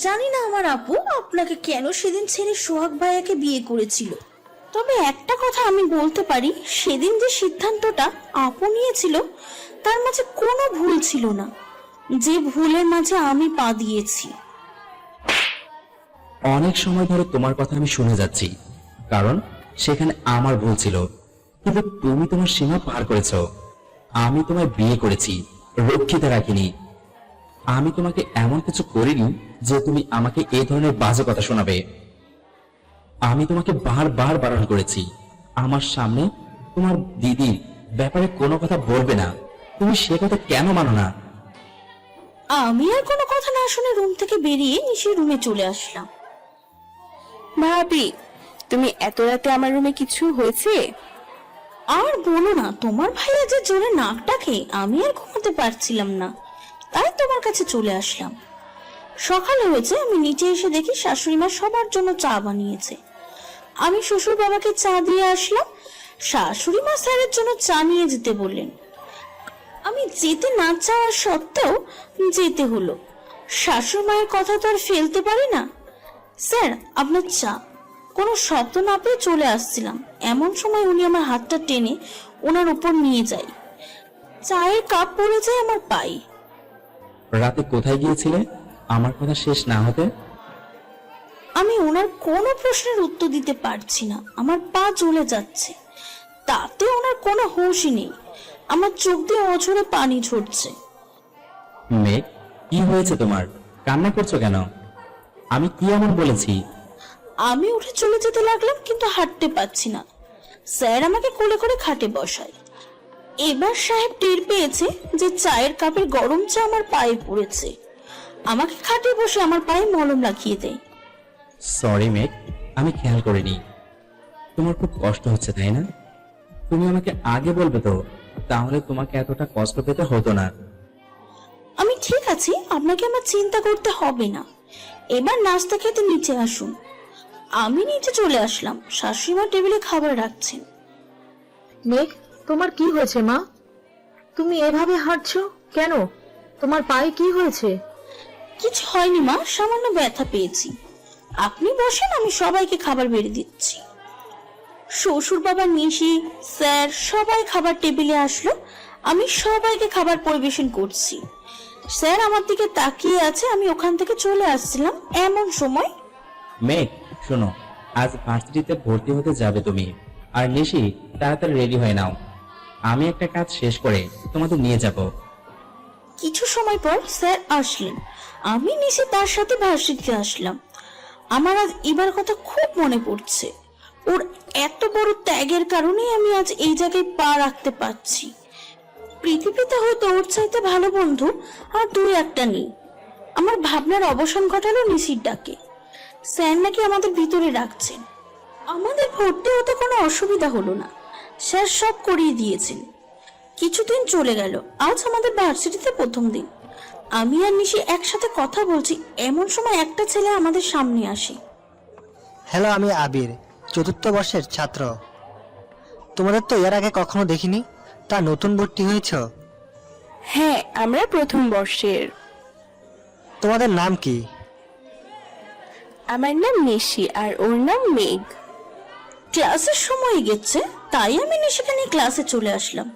জানি না আমার আপু আপনাকে কেন সেদিন ছেড়ে সোহাগ ভাইয়াকে বিয়ে করেছিল, তবে একটা কথা আমি বলতে পারি, সেদিন যে সিদ্ধান্তটা আপু নিয়েছিল তার মাঝে কোনো ভুল ছিল না, যে ভুলের মাঝে আমি পা দিয়েছি। অনেক সময় ধরে তোমার কথা আমি শুনে যাচ্ছি, কারণ সেখানে আমার ভুল ছিল। কিন্তু তুমি তোমার সীমা পার করেছো। আমি তোমায় বিয়ে করেছি, রক্ষিতা রাখিনি। আমি তোমাকে এমন কিছু করিনি যে তুমি আমাকে এই ধরনের বাজে কথা শোনাবে। আমি তোমাকে বারবার বারণ করেছি আমার সামনে তোমার দিদির ব্যাপারে কোনো কথা বলবে না। তুমি সে কথা কেন মানো না? আমি আর কোনো কথা না শুনে রুম থেকে বেরিয়ে নিশির রুমে চলে আসলাম। ভাবি, তুমি এত রাতে আমার রুমে কিছু হয়েছে? আর বলো না, তোমার ভাইয়া যে জোরে নাক ডাকে আমি আর ঘুমাতে পারছিলাম না, তাই তোমার কাছে চলে আসলাম। সকাল হয়েছে, আমি নিচে এসে দেখি শাশুড়ি মা সবার জন্য চা বানিয়েছে। আমি শ্বশুর বাবাকে চা দিয়ে আসলাম। শাশুড়ি মা স্যারের জন্য চা নিয়ে যেতে বললেন। আমি যেতে না চাওয়া সত্ত্বেও যেতে হলো। শাশুড়ি মায়ের কথা তো আর ফেলতে পারি না। স্যার, আপনার চা। কোনো শব্দ না পেয়ে চলে আসছিলাম, এমন সময় উনি আমার হাতটা টেনে ওনার উপর নিয়ে যায়। চায়ের কাপ পড়ে যায় আমার পায়ে। রাতে কোথায় গিয়েছিলে আমার কথা শেষ না হতে? আমি ওনার কোনো প্রশ্নের উত্তর দিতে পারছি না, আমার পা জ্বলে যাচ্ছে। তাতে ওনার কোনো হুঁশই নেই। আমার চোখ দিয়ে অঝরে পানি ঝরছে। মেঘ, কি হয়েছে তোমার? কান্না করছো কেন? আমি কি এমন বলেছি? আমি উঠে চলে যেতে লাগলাম, কিন্তু হাঁটতে পারছি না। স্যার আমাকে কোলে করে খাটে বসায়। এবার সাহেব টের পেয়েছে যে চায়ের কাপের গরম চা আমার পায়ে পড়েছে। আমাকে খাটে বসে আমার পায়ে মলম লাগিয়ে দেয়। সরি মেঘ, আমি খেয়াল করিনি। তোমার খুব কষ্ট হচ্ছে তাই না? তুমি আমাকে আগে বলবে তো, তাহলে তোমাকে এতটা কষ্ট পেতে হতো না। আমি ঠিক আছি, আপনাকে আমার চিন্তা করতে হবে না। এবার নাস্তা খেতে নিচে আসুন। আমি নিচে চলে আসলাম। শাশুড়িমা টেবিলে খাবার রাখছেন। মেঘ, তোমার কি হয়েছে মা? তুমি এভাবে হাঁটছো কেন? তোমার পায়ে কি হয়েছে? কিছু হয়নি মা, সামান্য ব্যথা পেয়েছি। আপনি বসেন, আমি সবাইকে খাবার বেড়ে দিচ্ছি। শ্বশুর বাবা, নিশি, স্যার সবাই খাবার টেবিলে আসলো। আমি সবাইকে খাবার পরিবেশন করছি। স্যার আমার দিকে তাকিয়ে আছে। আমি ওখান থেকে চলে আসছিলাম, এমন সময় মেঘ শোনো, আজ ভার্সিটিতে ভর্তি হতে যাবে তুমি। আর নিশি, তাড়াতাড়ি রেডি হয়ে নাও। আমি একটা কাজ শেষ করে তোমাদের নিয়ে যাব। কিছু সময় পর স্যার আসলেন। আমি নিশি তার সাথে ভার্সিটিতে আসলাম। আমার আজ এবার কথা খুব মনে পড়ছে। ওর এত বড় ত্যাগের কারণেই আমি আজ এই জায়গায় পা রাখতে পারছি। পৃথিবীতে হয়তো ওর চাইতে ভালো বন্ধু আর 2-1টা নেই। আমার ভাবনার অবসান ঘটালো নিশির ডাকে। স্যার নাকি আমাদের ভিতরে রাখছেন। আমাদের ভর্তি হতে কোনো অসুবিধা হলো না, স্যার সব করিয়ে দিয়েছেন। কিছুদিন চলে গেল, আজ আমাদের ভার্সিটিতে প্রথম দিন। আমি আর নিশি একসাথে কথা বলছি, এমন সময় একটা ছেলে আমাদের সামনে আসে। হ্যালো, আমি আবির, 4র্থ বর্ষের ছাত্র। তোমাদের তো এর আগে কখনো দেখিনি, তা নতুন ভর্তি হয়েছ? হ্যাঁ, আমরা প্রথম বর্ষের। তোমাদের নাম কি? আমার নাম নিশি আর ওর নাম মেঘ। ক্লাসের সময় গেছে, তাই আমি নিশিকে নিয়ে ক্লাসে চলে আসলাম।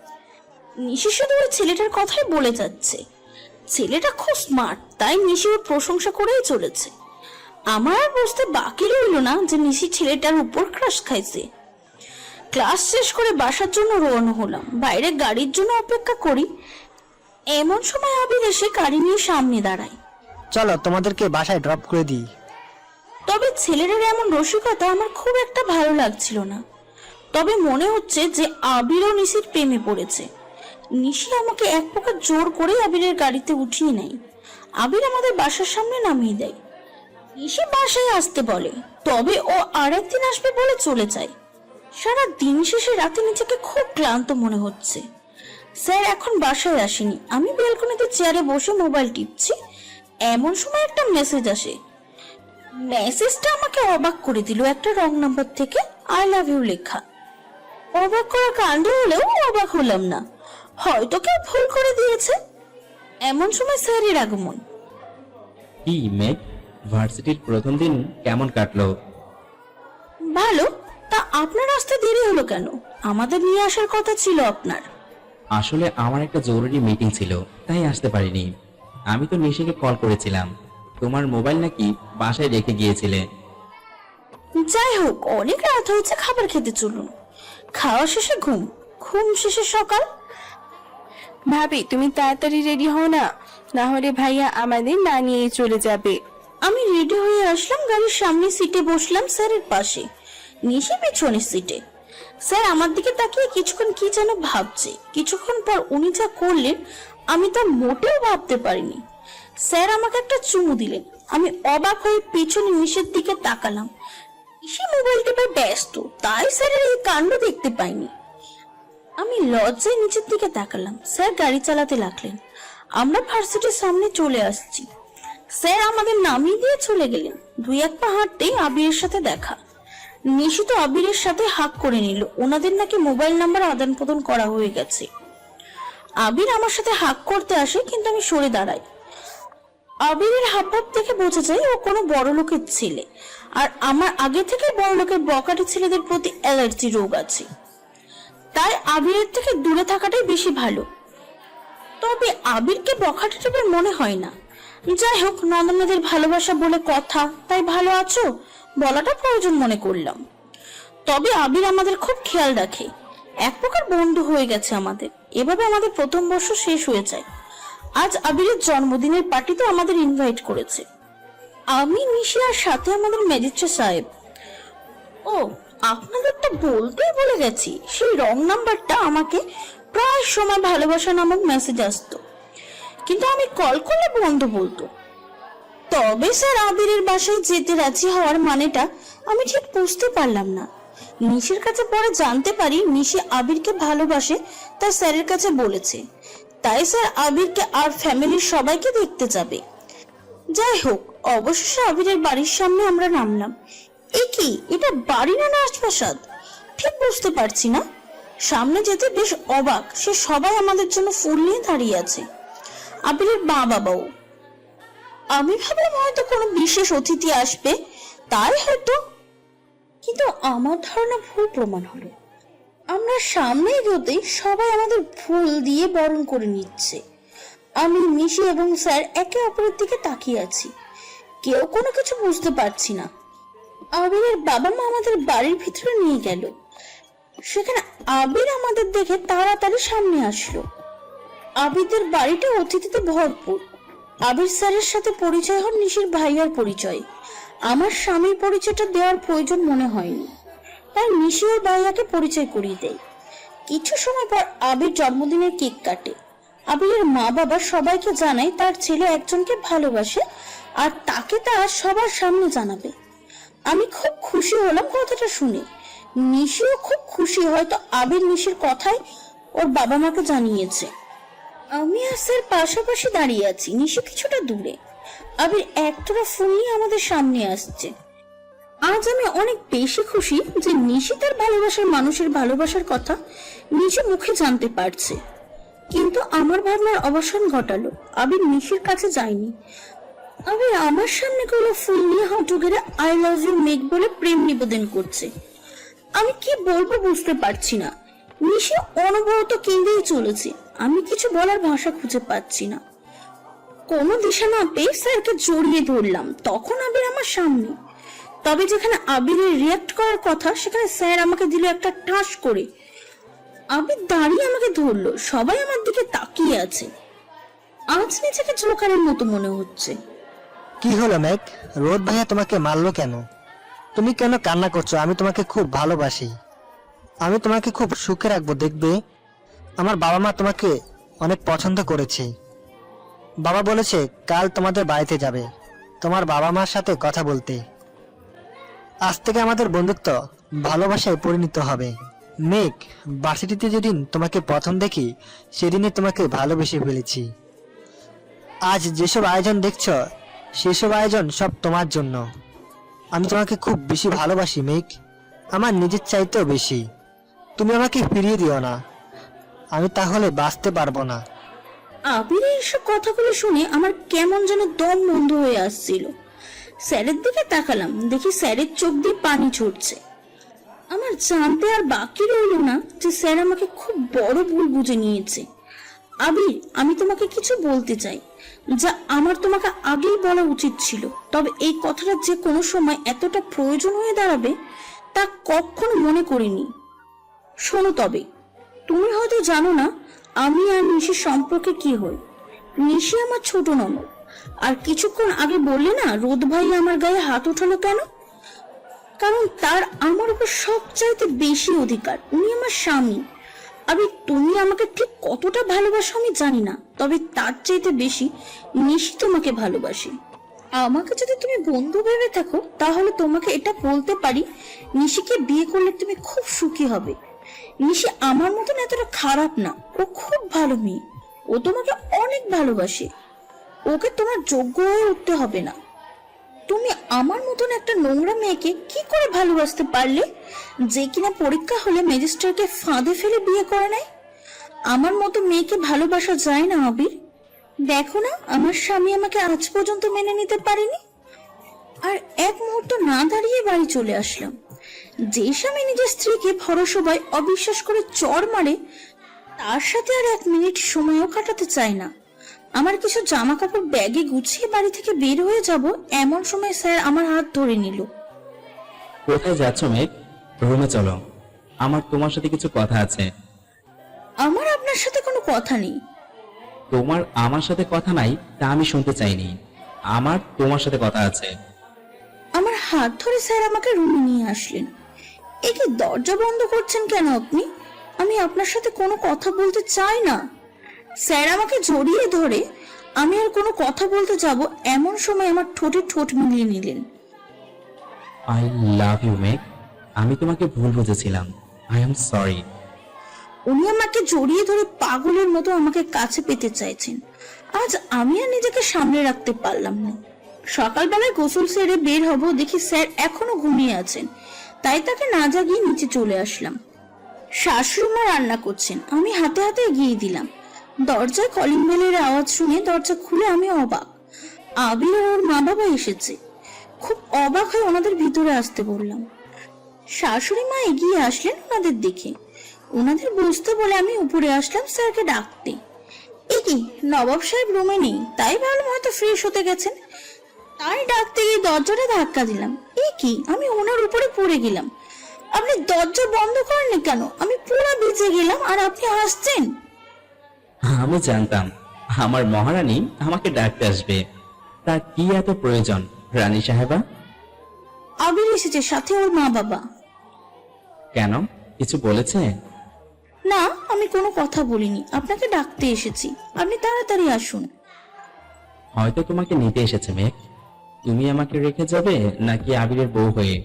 নিশি শুধু ওই ছেলেটার কথাই বলে যাচ্ছে। ছেলেটা খুব স্মার্ট, তাই নিশি ওর প্রশংসা করেই চলেছে। আমার আর বুঝতে বাকি রইল না যে নিশি ছেলেটার উপর ক্রাশ খাইছে। ক্লাস শেষ করে বাসার জন্য রওনা হলাম। বাইরে গাড়ির জন্য অপেক্ষা করি, এমন সময় আবির এসে গাড়ি নিয়ে সামনে দাঁড়ায়। চলো তোমাদেরকে বাসায় ড্রপ করে দিই। তবে ছেলেটার এমন রসিকতা আমার খুব একটা ভালো লাগছিল না। তবে মনে হচ্ছে যে আবিরও নিশির প্রেমে পড়েছে। নিশি আমাকে এক প্রকার জোর করে আবিরের গাড়িতে উঠিয়ে নেয়। আবির আমাদের বাসার সামনে নামিয়ে দেয়। নিশি বাসায় আসতে বলে, তবে ও আরেকদিন আসবে বলে চলে যায়। সারা দিন শেষে রাতে নিজেকে খুব ক্লান্ত মনে হচ্ছে। স্যার এখন বাসায় আসেনি। আমি ব্যালকনিতে চেয়ারে বসে মোবাইল টিপছি, এমন সময় একটা মেসেজ আসে। মেসেজটা আমাকে অবাক করে দিল। একটা রং নাম্বার থেকে আই লাভ ইউ লেখা। অবাক করা কাণ্ড হলেও অবাক হলাম না, হয়তো কেউ ভুল করে দিয়েছে। এমন সময় স্যারের আগমন। কি মেঘ, ভার্সিটির প্রথম দিন কেমন কাটলো? ভালো। তা আপনার আসতে দেরি হলো কেন? আমাদের নিয়ে আসার কথা ছিল আপনার। আসলে আমার একটা জরুরি মিটিং ছিল, তাই আসতে পারিনি। আমি তো নিশিকে কল করেছিলাম, তোমার মোবাইল নাকি বাসায় রেখে গিয়েছিলে। যাই হোক, অনেক রাত হয়েছে, খাবার খেতে চলুন। খাওয়া শেষে ঘুম, ঘুম শেষে সকাল। ভাবি, তুমি তাড়াতাড়ি রেডি হও না, না হলে ভাইয়া আমাদের না নিয়ে চলে যাবে। আমি রেডি হয়ে আসলাম, গাড়ির সামনে সিটে বসলাম স্যারের পাশে, নিশি পেছনের সিটে। স্যার আমার দিকে তাকিয়ে কিছুক্ষণ কি যেন ভাবছে। কিছুক্ষণ পর উনি যা করলেন আমি তা মোটেও ভাবতে পারিনি। স্যার আমাকে একটা চুমু দিলেন। আমি অবাক হয়ে পেছনে নিশির দিকে তাকালাম। নিশি মোবাইল টেপে ব্যস্ত, তাই স্যারের এই কাণ্ড দেখতে পাইনি। আমি লজ্জায় নিচের দিকে তাকালাম। স্যার গাড়ি চালাতে লাগলেন। আমরা ভার্সিটির সামনে চলে আসছি। স্যার আমাদের নামিয়ে দিয়ে চলে গেলেন। দুই এক পা হাঁটতেই আবিরের সাথে দেখা। নিশি তো আবিরের সাথে হাক করে নিল। ওনাদের নাকি মোবাইল নাম্বার আদান প্রদান করা হয়ে গেছে। আবির আমার সাথে হাক করতে আসে, কিন্তু আমি সরে দাঁড়াই। আবিরের হাবভাব দেখে বোঝা যায় ও কোনো বড় লোকের ছেলে, আর আমার আগে থেকে বড় লোকের বকাটে ছেলেদের প্রতি অ্যালার্জি রোগ আছে। তাই আবিরের থেকে দূরে থাকাটাই বেশি ভালো। তবে আবিরকে বকাটে টাইপের মনে হয় না। যাই হোক, নন্দনাদের ভালোবাসা বলে কথা, তাই ভালো আছো বলাটা প্রয়োজন মনে করলাম। তবে আবির আমাদের খুব খেয়াল রাখে, এক প্রকার বন্ধু হয়ে গেছে আমাদের। এভাবে আমাদের প্রথম বর্ষ শেষ হয়ে যায়। আজ আবিরের জন্মদিনের পার্টিতে আমাদের ইনভাইট করেছে। আমি, নিশি আর সাথে আমাদের ম্যাজিস্ট্রেট সাহেব। ও, আপনাদের তো বলতেই বলে গেছি, সেই রং নাম্বারটা আমাকে প্রায় সময় ভালোবাসা নামক মেসেজ আসতো, কিন্তু আমি কল করলে বন্ধ বলতো। তবে স্যার আবিরের বাসায় যেতে রাজি হওয়ার মানেটা আমি ঠিক বুঝতে পারলাম না। নিশির কাছে পরে জানতে পারি নিশি আবিরকে ভালোবাসে, তা স্যারের কাছে বলেছে। তাই স্যার আবিরকে আর ফ্যামিলির সবাইকে দেখতে যাবে। যাই হোক, অবশেষে আবিরের বাড়ির সামনে আমরা নামলাম। এ কি, এটা বাড়ি না রাজপ্রাসাদ ঠিক বুঝতে পারছি না। সামনে যেতে বেশ অবাক, সে সবাই আমাদের জন্য ফুল নিয়ে দাঁড়িয়ে আছে, আবিরের মা বাবাও। আমি ভাবলাম হয়তো কোনো বিশেষ অতিথি আসবে, তাই হয়তো, কিন্তু আমার ধারণা ভুল প্রমাণ হলো। আমরা সামনে এগোতেই সবাই আমাদের ফুল দিয়ে বরণ করে নিচ্ছে। আমি, নিশি এবং স্যার একে অপরের দিকে তাকিয়ে আছি, কেউ কোনো কিছু বুঝতে পারছি না। আবিরের বাবা মা আমাদের বাড়ির ভিতরে নিয়ে গেল। সেখানে আবির আমাদের দেখে তাড়াতাড়ি সামনে আসলো। আবিরদের বাড়িটা অতিথিতে ভরপুর। আবির স্যারের সাথে পরিচয় হন নিশির ভাইয়ার পরিচয়। আমার স্বামীর পরিচয়টা দেওয়ার প্রয়োজন মনে হয়নি, তাই নিশি ওর ভাইয়াকে পরিচয় করিয়ে দেয়। কিছু সময় পর আবির জন্মদিনের কেক কাটে। আবিরের মা বাবা সবাইকে জানায় তার ছেলে একজনকে ভালোবাসে, আর তাকে তারা সবার সামনে জানাবে। আমি খুব খুশি হলাম কথাটা শুনে। নিশিও খুব খুশি, হয়তো আবির নিশির কথাই ওর বাবা মাকে জানিয়েছে। আমি আর স্যার পাশাপাশি দাঁড়িয়ে আছি, নিশি কিছুটা দূরে। আবির একটোরা ফুল নিয়ে আমাদের সামনে আসছে। আজ আমি অনেক বেশি খুশি যে নিশি তার ভালোবাসার মানুষের ভালোবাসার কথা নিজে মুখে জানতে পারছে। কিন্তু আমার ভাবনার অবসান ঘটালো। আবির নিশির কাছে যায়নি। আবির আমার সামনে কোনো ফুল নিয়ে হাঁটু গেড়ে আই লাভ ইউ মেঘ বলে প্রেম নিবেদন করছে। আমি কি বলবো বুঝতে পারছি না। নিশি অনবরত কেঁদেই চলেছে। আমি কিছু বলার ভাষা খুঁজে পাচ্ছি না। কোনো দিশা না পেয়ে স্যারকে জড়িয়ে ধরলাম। তখন আবির আমার সামনে। তবে যেখানে আবিরের রিয়াক্ট করার কথা সেখানে স্যার আমাকে দিল একটা ঠাস করে। আবির দাঁড়িয়ে আমাকে ধরলো। সবাই আমার দিকে তাকিয়ে আছে। আজ নিজেকে জোকারের মতো মনে হচ্ছে। কি হলো মেঘ, রোদ ভাইয়া তোমাকে মারলো কেন? তুমি কেন কান্না করছো? আমি তোমাকে খুব ভালোবাসি, আমি তোমাকে খুব সুখে রাখবো। দেখবে আমার বাবা মা তোমাকে অনেক পছন্দ করেছে। বাবা বলেছে কাল তোমাদের বাড়িতে যাবে তোমার বাবা মার সাথে কথা বলতে। আজ থেকে আমাদের বন্ধুত্ব ভালোবাসায় পরিণত হবে। মেঘ, ভার্সিটিতে যেদিন তোমাকে প্রথম দেখি সেদিনই তোমাকে ভালোবেসে ফেলেছি। আজ যেসব আয়োজন দেখছো সেসব আয়োজন সব তোমার জন্য। আমি তোমাকে খুব বেশি ভালোবাসি মেঘ, আমার নিজের চাইতেও বেশি। তুমি আমাকে ফিরিয়ে দিও না, আমি তাহলে বাঁচতে পারবো না। আবিরের এসব কথাগুলো শুনে আমার কেমন যেন দম বন্ধ হয়ে আসছিল। স্যারের দিকে তাকালাম, দেখি স্যারের চোখ দিয়ে পানি ঝরছে। আমার জানতে আর বাকি রইল না যে স্যার আমাকে খুব বড় ভুল বুঝে নিয়েছে। আবির, আমি তোমাকে কিছু বলতে চাই যা আমার তোমাকে আগেই বলা উচিত ছিল। তবে এই কথাটা যে কোনো সময় এতটা প্রয়োজন হয়ে দাঁড়াবে তা কখনো মনে করিনি। শোনো, তবে তুমি হয়তো জানো না আমি আর নিশির সম্পর্কে কি হই। নিশি আমার ছোট ননদ। আর কিছুক্ষণ আগে বললে না রোদ ভাই আমার গায়ে হাত উঠালো কেন? কারণ তার আমার উপর সবচাইতে বেশি অধিকার। উনি আমার স্বামী। আমি তুমি আমাকে ঠিক কতটা ভালোবাসো আমি জানি না, তবে তার চাইতে বেশি নিশি তোমাকে ভালোবাসি। আমাকে যদি তুমি বন্ধু ভেবে থাকো তাহলে তোমাকে এটা বলতে পারি, নিশিকে বিয়ে করলে তুমি খুব সুখী হবে। নিশি আমার মতন এতটা খারাপ না, ও খুব ভালো মেয়ে। ও তোমাকে অনেক ভালোবাসে। ওকে তোমার যোগ্য হয়ে উঠতে হবে না। তুমি আমার মতন একটা নোংরা মেয়েকে কি করে ভালোবাসতে পারলে, যে কিনা পরীক্ষা হলে ম্যাজিস্ট্রেটকে ফাঁদে ফেলে বিয়ে করে নেয়? আমার মতো মেয়েকে ভালোবাসা যায় না আবির। দেখো না, আমার স্বামী আমাকে আজ পর্যন্ত মেনে নিতে পারেনি। আর এক মুহূর্ত না দাঁড়িয়ে বাড়ি চলে আসলাম। যে স্বামী নিজের স্ত্রীকে ভরসায় অবিশ্বাস করে চড় মারে, তার সাথে আর এক মিনিট সময়ও কাটাতে চায় না। আমার কিছু জামা কাপড় ব্যাগে গুছিয়ে বাড়ি থেকে বের হয়ে যাব, এমন সময় স্যার আমার হাত ধরে নিল। কোথায় যাচ্ছ মেঘ? রুমে চলো, আমার তোমার সাথে কিছু কথা আছে। আমার আপনার সাথে কোনো কথা নেই। তোমার আমার সাথে কথা নাই তা আমি শুনতে চাইনি, আমার তোমার সাথে কথা আছে। আমার হাত ধরে স্যার আমাকে রুমে নিয়ে আসলেন। এ কি, দরজা বন্ধ করছেন কেন আপনি? আমি আপনার সাথে কোনো কথা বলতে চাই না। স্যার আমাকে জড়িয়ে ধরে আমি আর কোনো কথা বলতে যাব এমন সময় আমার ঠোঁটে ঠোঁট মিলিয়ে নিলেন। আই লাভ ইউ মেঘ, আমি তোমাকে ভুল বুঝেছিলাম, আই এম সরি। উনি আমাকে জড়িয়ে ধরে পাগলের মতো আমাকে কাছে পেতে চাইছেন। আজ আমি আর নিজেকে সামনে রাখতে পারলাম না। সকালবেলায় গোসল সেরে বের হব, দেখি স্যার এখনো ঘুমিয়ে আছেন। তাই তাকে না জাগিয়ে নিচে চলে আসলাম। শাশুড়ি মা রান্না করছেন, আমি হাতে হাতে এগিয়ে দিলাম। দরজায় কলিং বেলের আওয়াজ শুনে দরজা খুলে আমি অবাক। আবির আর ওর মা বাবা এসেছে। খুব অবাক হয়ে ওনাদের ভিতরে আসতে বললাম। শাশুড়ি মা এগিয়ে আসলেন ওনাদের দেখে। ওনাদের বসতে বলে আমি উপরে আসলাম স্যারকে ডাকতে। এ কি, নবাব সাহেব রুমে নেই, তাই ভাবলাম হয়তো ফ্রেশ হতে গেছেন। তাই ডাকতে গিয়ে দরজাটা ধাক্কা দিলাম। এ কি, আমি ওনার উপরে পড়ে গেলাম। আপনি দরজা বন্ধ করেননি কেন? আমি পুরো ভিজে গেলাম আর আপনি হাসছেন। আমি জানতাম আমার মহারানী আমাকে ডাকতে আসবে, তার কি এত প্রয়োজন রানী সাহেবা? আবির এসেছে, সাথে ওর মা বাবা। কেন, কিছু বলেছে? না, আমি কোনো কথা বলিনি, আপনাকে ডাকতে এসেছি। আপনি তাড়াতাড়ি আসুন। হয়তো তোমাকে নিতে এসেছে মেঘ। তুমি আমাকে রেখে যাবে নাকি আবিরের বউ হয়ে?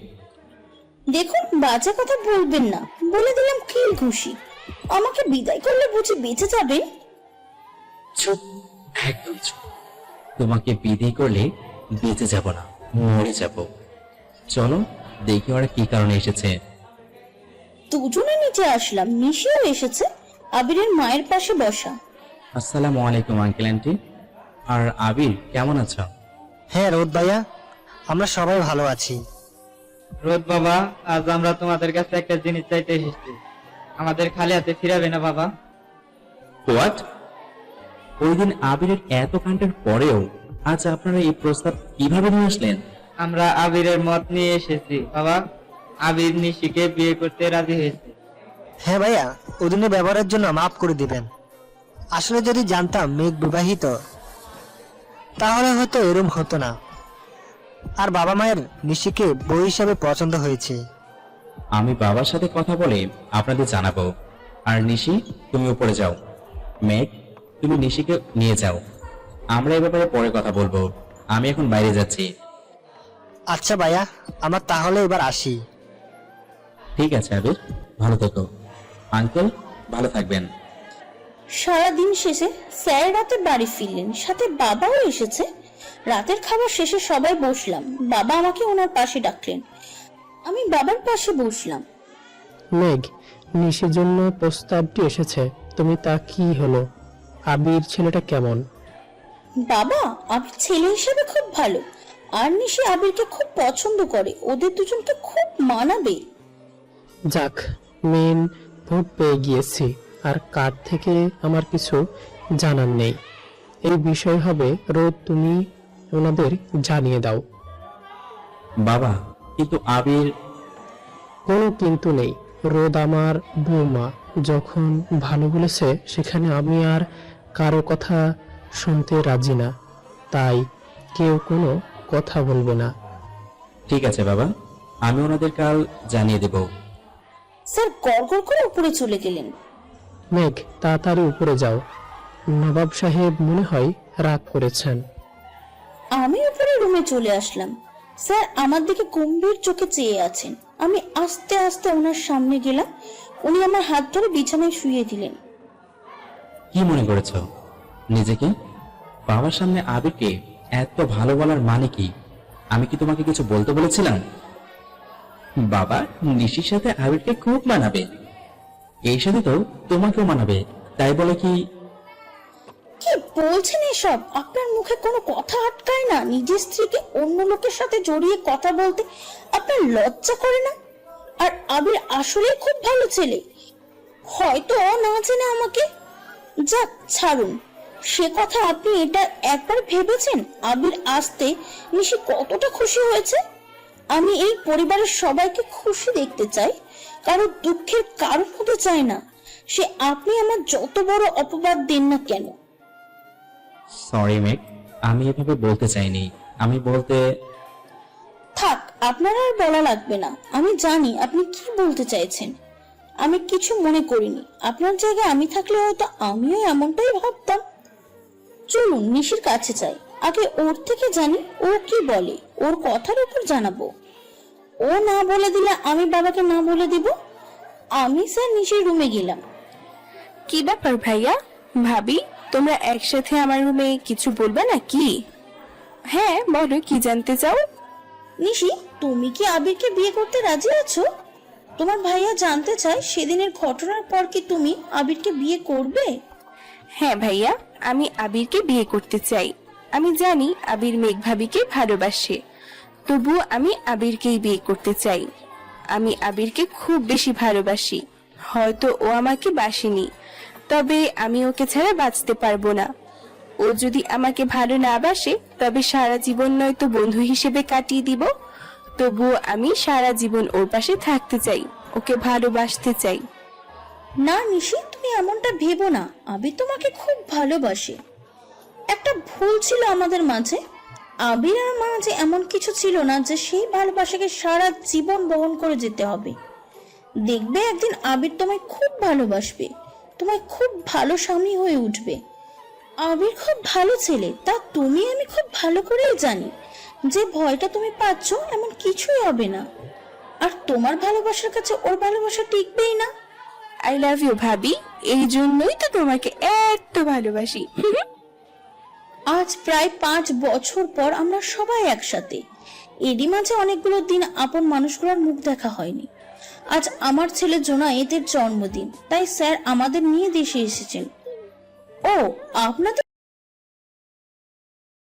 দেখুন, বাজে কথা বলবেন না, বলে দিলাম কি খুশি। আমাকে বিদায় করলে বুঝি বেঁচে যাবে? চুপ, একদম চুপ। তোমাকে বিদায় করলে বেঁচে যাব না, মরে যাব। চলো দেখি ওরা কি কারণে এসেছে। দুজনে নিচে আসলাম, নিশিও এসেছে, আবিরের মায়ের পাশে বসা। আসসালামু আলাইকুম আঙ্কেল আন্টি। আর আবির কেমন আছো? হ্যাঁ রোদ ভাইয়া, আমরা সবাই ভালো আছি। রোদ বাবা, আজ আমরা তোমাদের কাছে একটা জিনিস চাইতে এসেছি, আমাদের খালি হাতে ফিরাবে না বাবা। হোয়াট? ওই দিন আবিরের এত কাণ্ডের পরেও আজ আপনারা এই প্রস্তাব কিভাবে নিয়ে আসলেন? আমরা আবিরের মত নিয়ে এসেছি বাবা, আবির নিশিকে বিয়ে করতে রাজি হয়েছে। হ্যাঁ ভাইয়া, ওদিনের ব্যবহারের জন্য মাফ করে দিবেন। আসলে যদি জানতাম মেঘ বিবাহিত, তাহলে হয়তো এরম হতো না। আর বাবা মায়ের নিশিকে বউ হিসাবে পছন্দ হয়েছে। আমি বাবার সাথে কথা বলে আপনাদের জানাবো। আর নিশি, তুমি উপরে যাও। মেঘ, তুমি নিশিকে নিয়ে যাও। আমরা এ ব্যাপারে পরে কথা বলবো। আমি এখন বাইরে যাচ্ছি। আচ্ছা ভাইয়া, আমরা তাহলে এবার আসি। ঠিক আছে আবির, ভালো থেকো। আঙ্কেল, ভালো থাকবেন। সারাদিন শেষে স্যার রাতে বাড়ি ফিরলেন, সাথে বাবাও এসেছে। রাতের খাবার শেষে সবাই বসলাম, বাবা আমাকে ওনার পাশে ডাকলেন, আমি বাবার পাশে বসলাম। মেঘ, নিশির জন্য প্রস্তাবটি এসেছে, তুমি তা কি হলো? আবির ছেলেটা কেমন? বাবা, আবির ছেলে হিসেবে খুব ভালো, আর নিশি আবিরকে খুব পছন্দ করে, ওদের দুজনকে খুব মানাবে। যাক, মেন ভোট পেয়ে গিয়েছি, আর কার থেকে আমার কিছু জানার নেই। এই বিষয় হবে রোদ, তুমি ওনাদের জানিয়ে দাও। বাবা, কিন্তু আবির। কোনো কিন্তু নেই, রোদ আমার বৌমা, যখন ভালো বলেছে সেখানে আমি আর কারো কথা শুনতে রাজি না, তাই কেউ কোনো কথা বলবে না। ঠিক আছে বাবা, আমি ওনাদের কাল জানিয়ে দেব। স্যার গড়গড় করে উপরে চলে গেলেন। মেঘ, তাড়াতাড়ি উপরে যাও, নবাব সাহেব মনে হয় রাগ করেছেন। আমি উপরে রুমে চলে আসলাম। স্যার আমার দিকে গম্ভীর চোখে চেয়ে আছেন। আমি আস্তে আস্তে ওনার সামনে গেলাম, উনি আমার হাত ধরে বিছানায় শুইয়ে দিলেন। কি মনে করেছো নিজেকে? বাবার সামনে আবিরকে এত ভালো বলার মানে কি? আমি কি তোমাকে কিছু বলতে বলেছিলাম? বাবা নিশির সাথে আবিরকে খুব মানাবে, এই সাথে তো তোমাকেও মানাবে, তাই বলে কি? কি বলছেন এসব? আপনার মুখে কোনো কথা আটকায় না? নিজের স্ত্রীকে অন্য লোকের সাথে জড়িয়ে কথা বলতে আপনার লজ্জা করে না? আর আবির আসলে খুব ভালো ছেলে, হয়তো না জেনে আমাকে। যাক ছাড়ুন সে কথা। আপনি এটা একবার ভেবেছেন আবির আসতে নিশি কতটা খুশি হয়েছে? আমি এই পরিবারের সবাইকে খুশি দেখতে চাই, কারো দুঃখের কারণ হতে চাই না। সে আপনি আমার যত বড় অপবাদ দেন না কেন। সরি মেঘ, আমি এভাবে বলতে চাইনি। আমি বলতে। থাক, আপনার আর বলা লাগবে না, আমি জানি আপনি কি বলতে চাইছেন। আমি কিছু মনে করিনি, আপনার জায়গায় আমি থাকলে হয়তো আমিও এমনটাই ভাবতাম। চলুন নিশির কাছে যাই, আগে ওর থেকে জানি ও কি বলে, ওর কথার উপর জানাবো। ও না বলে দিলে আমি বাবাকে না বলে দিব। আমি স্যার নিশির রুমে গেলাম। কি ব্যাপার ভাইয়া, ভাবি, তোমরা একসাথে আমার রুমে কিছু বলবে না কি? হ্যাঁ বলো, কি জানতে চাও? নিশি, তুমি কি আবিরকে বিয়ে করতে রাজি আছো? তোমার ভাইয়া জানতে চায় সেদিনের ঘটনার পর কি তুমি আবিরকে বিয়ে করবে? হ্যাঁ ভাইয়া, আমি আবিরকে বিয়ে করতে চাই। আমি জানি আবির মেঘ ভাবিকে ভালোবাসে, তবুও আমি আবিরকেই বিয়ে করতে চাই। আমি আবিরকে খুব বেশি ভালোবাসি, হয়তো ও আমাকে বাসেনি, তবে আমি ওকে ছাড়া বাঁচতে পারবো না। ও যদি আমাকে ভালো না বাসে তবে সারা জীবন নয়তো বন্ধু হিসেবে কাটিয়ে দিব, তবুও আমি সারা জীবন ওর পাশে থাকতে চাই, ওকে ভালোবাসতে চাই। না নিশি, তুমি এমনটা ভেবো না, আবির তোমাকে খুব ভালোবাসে। একটা ভুল ছিল আমাদের মাঝে, আবির আর মাঝে এমন কিছু ছিল না যে সেই ভালোবাসাকে সারা জীবন বহন করে যেতে হবে। দেখবে একদিন আবির তোমায় খুব ভালোবাসবে, তোমায় খুব ভালো স্বামী হয়ে উঠবে। আবির খুব ভালো ছেলে, তা তুমি আমি খুব ভালো করেই জানি। যে ভয়টা তুমি পাচ্ছ এমন কিছুই হবে না, আর তোমার ভালোবাসার কাছে ওর ভালোবাসা টিকবেই না। আই লাভ ইউ ভাবি, এই জন্যই তো তোমাকে এত ভালোবাসি। আজ প্রায় 5 বছর পর আমরা সবাই একসাথে। এরই মাঝে অনেকগুলো দিন আপন মানুষগুলোর মুখ দেখা হয়নি। আজ আমার ছেলে জোনায়েতের জন্মদিন, তাই স্যার আমাদের নিয়ে দেশে এসেছেন। ও, আপনাদের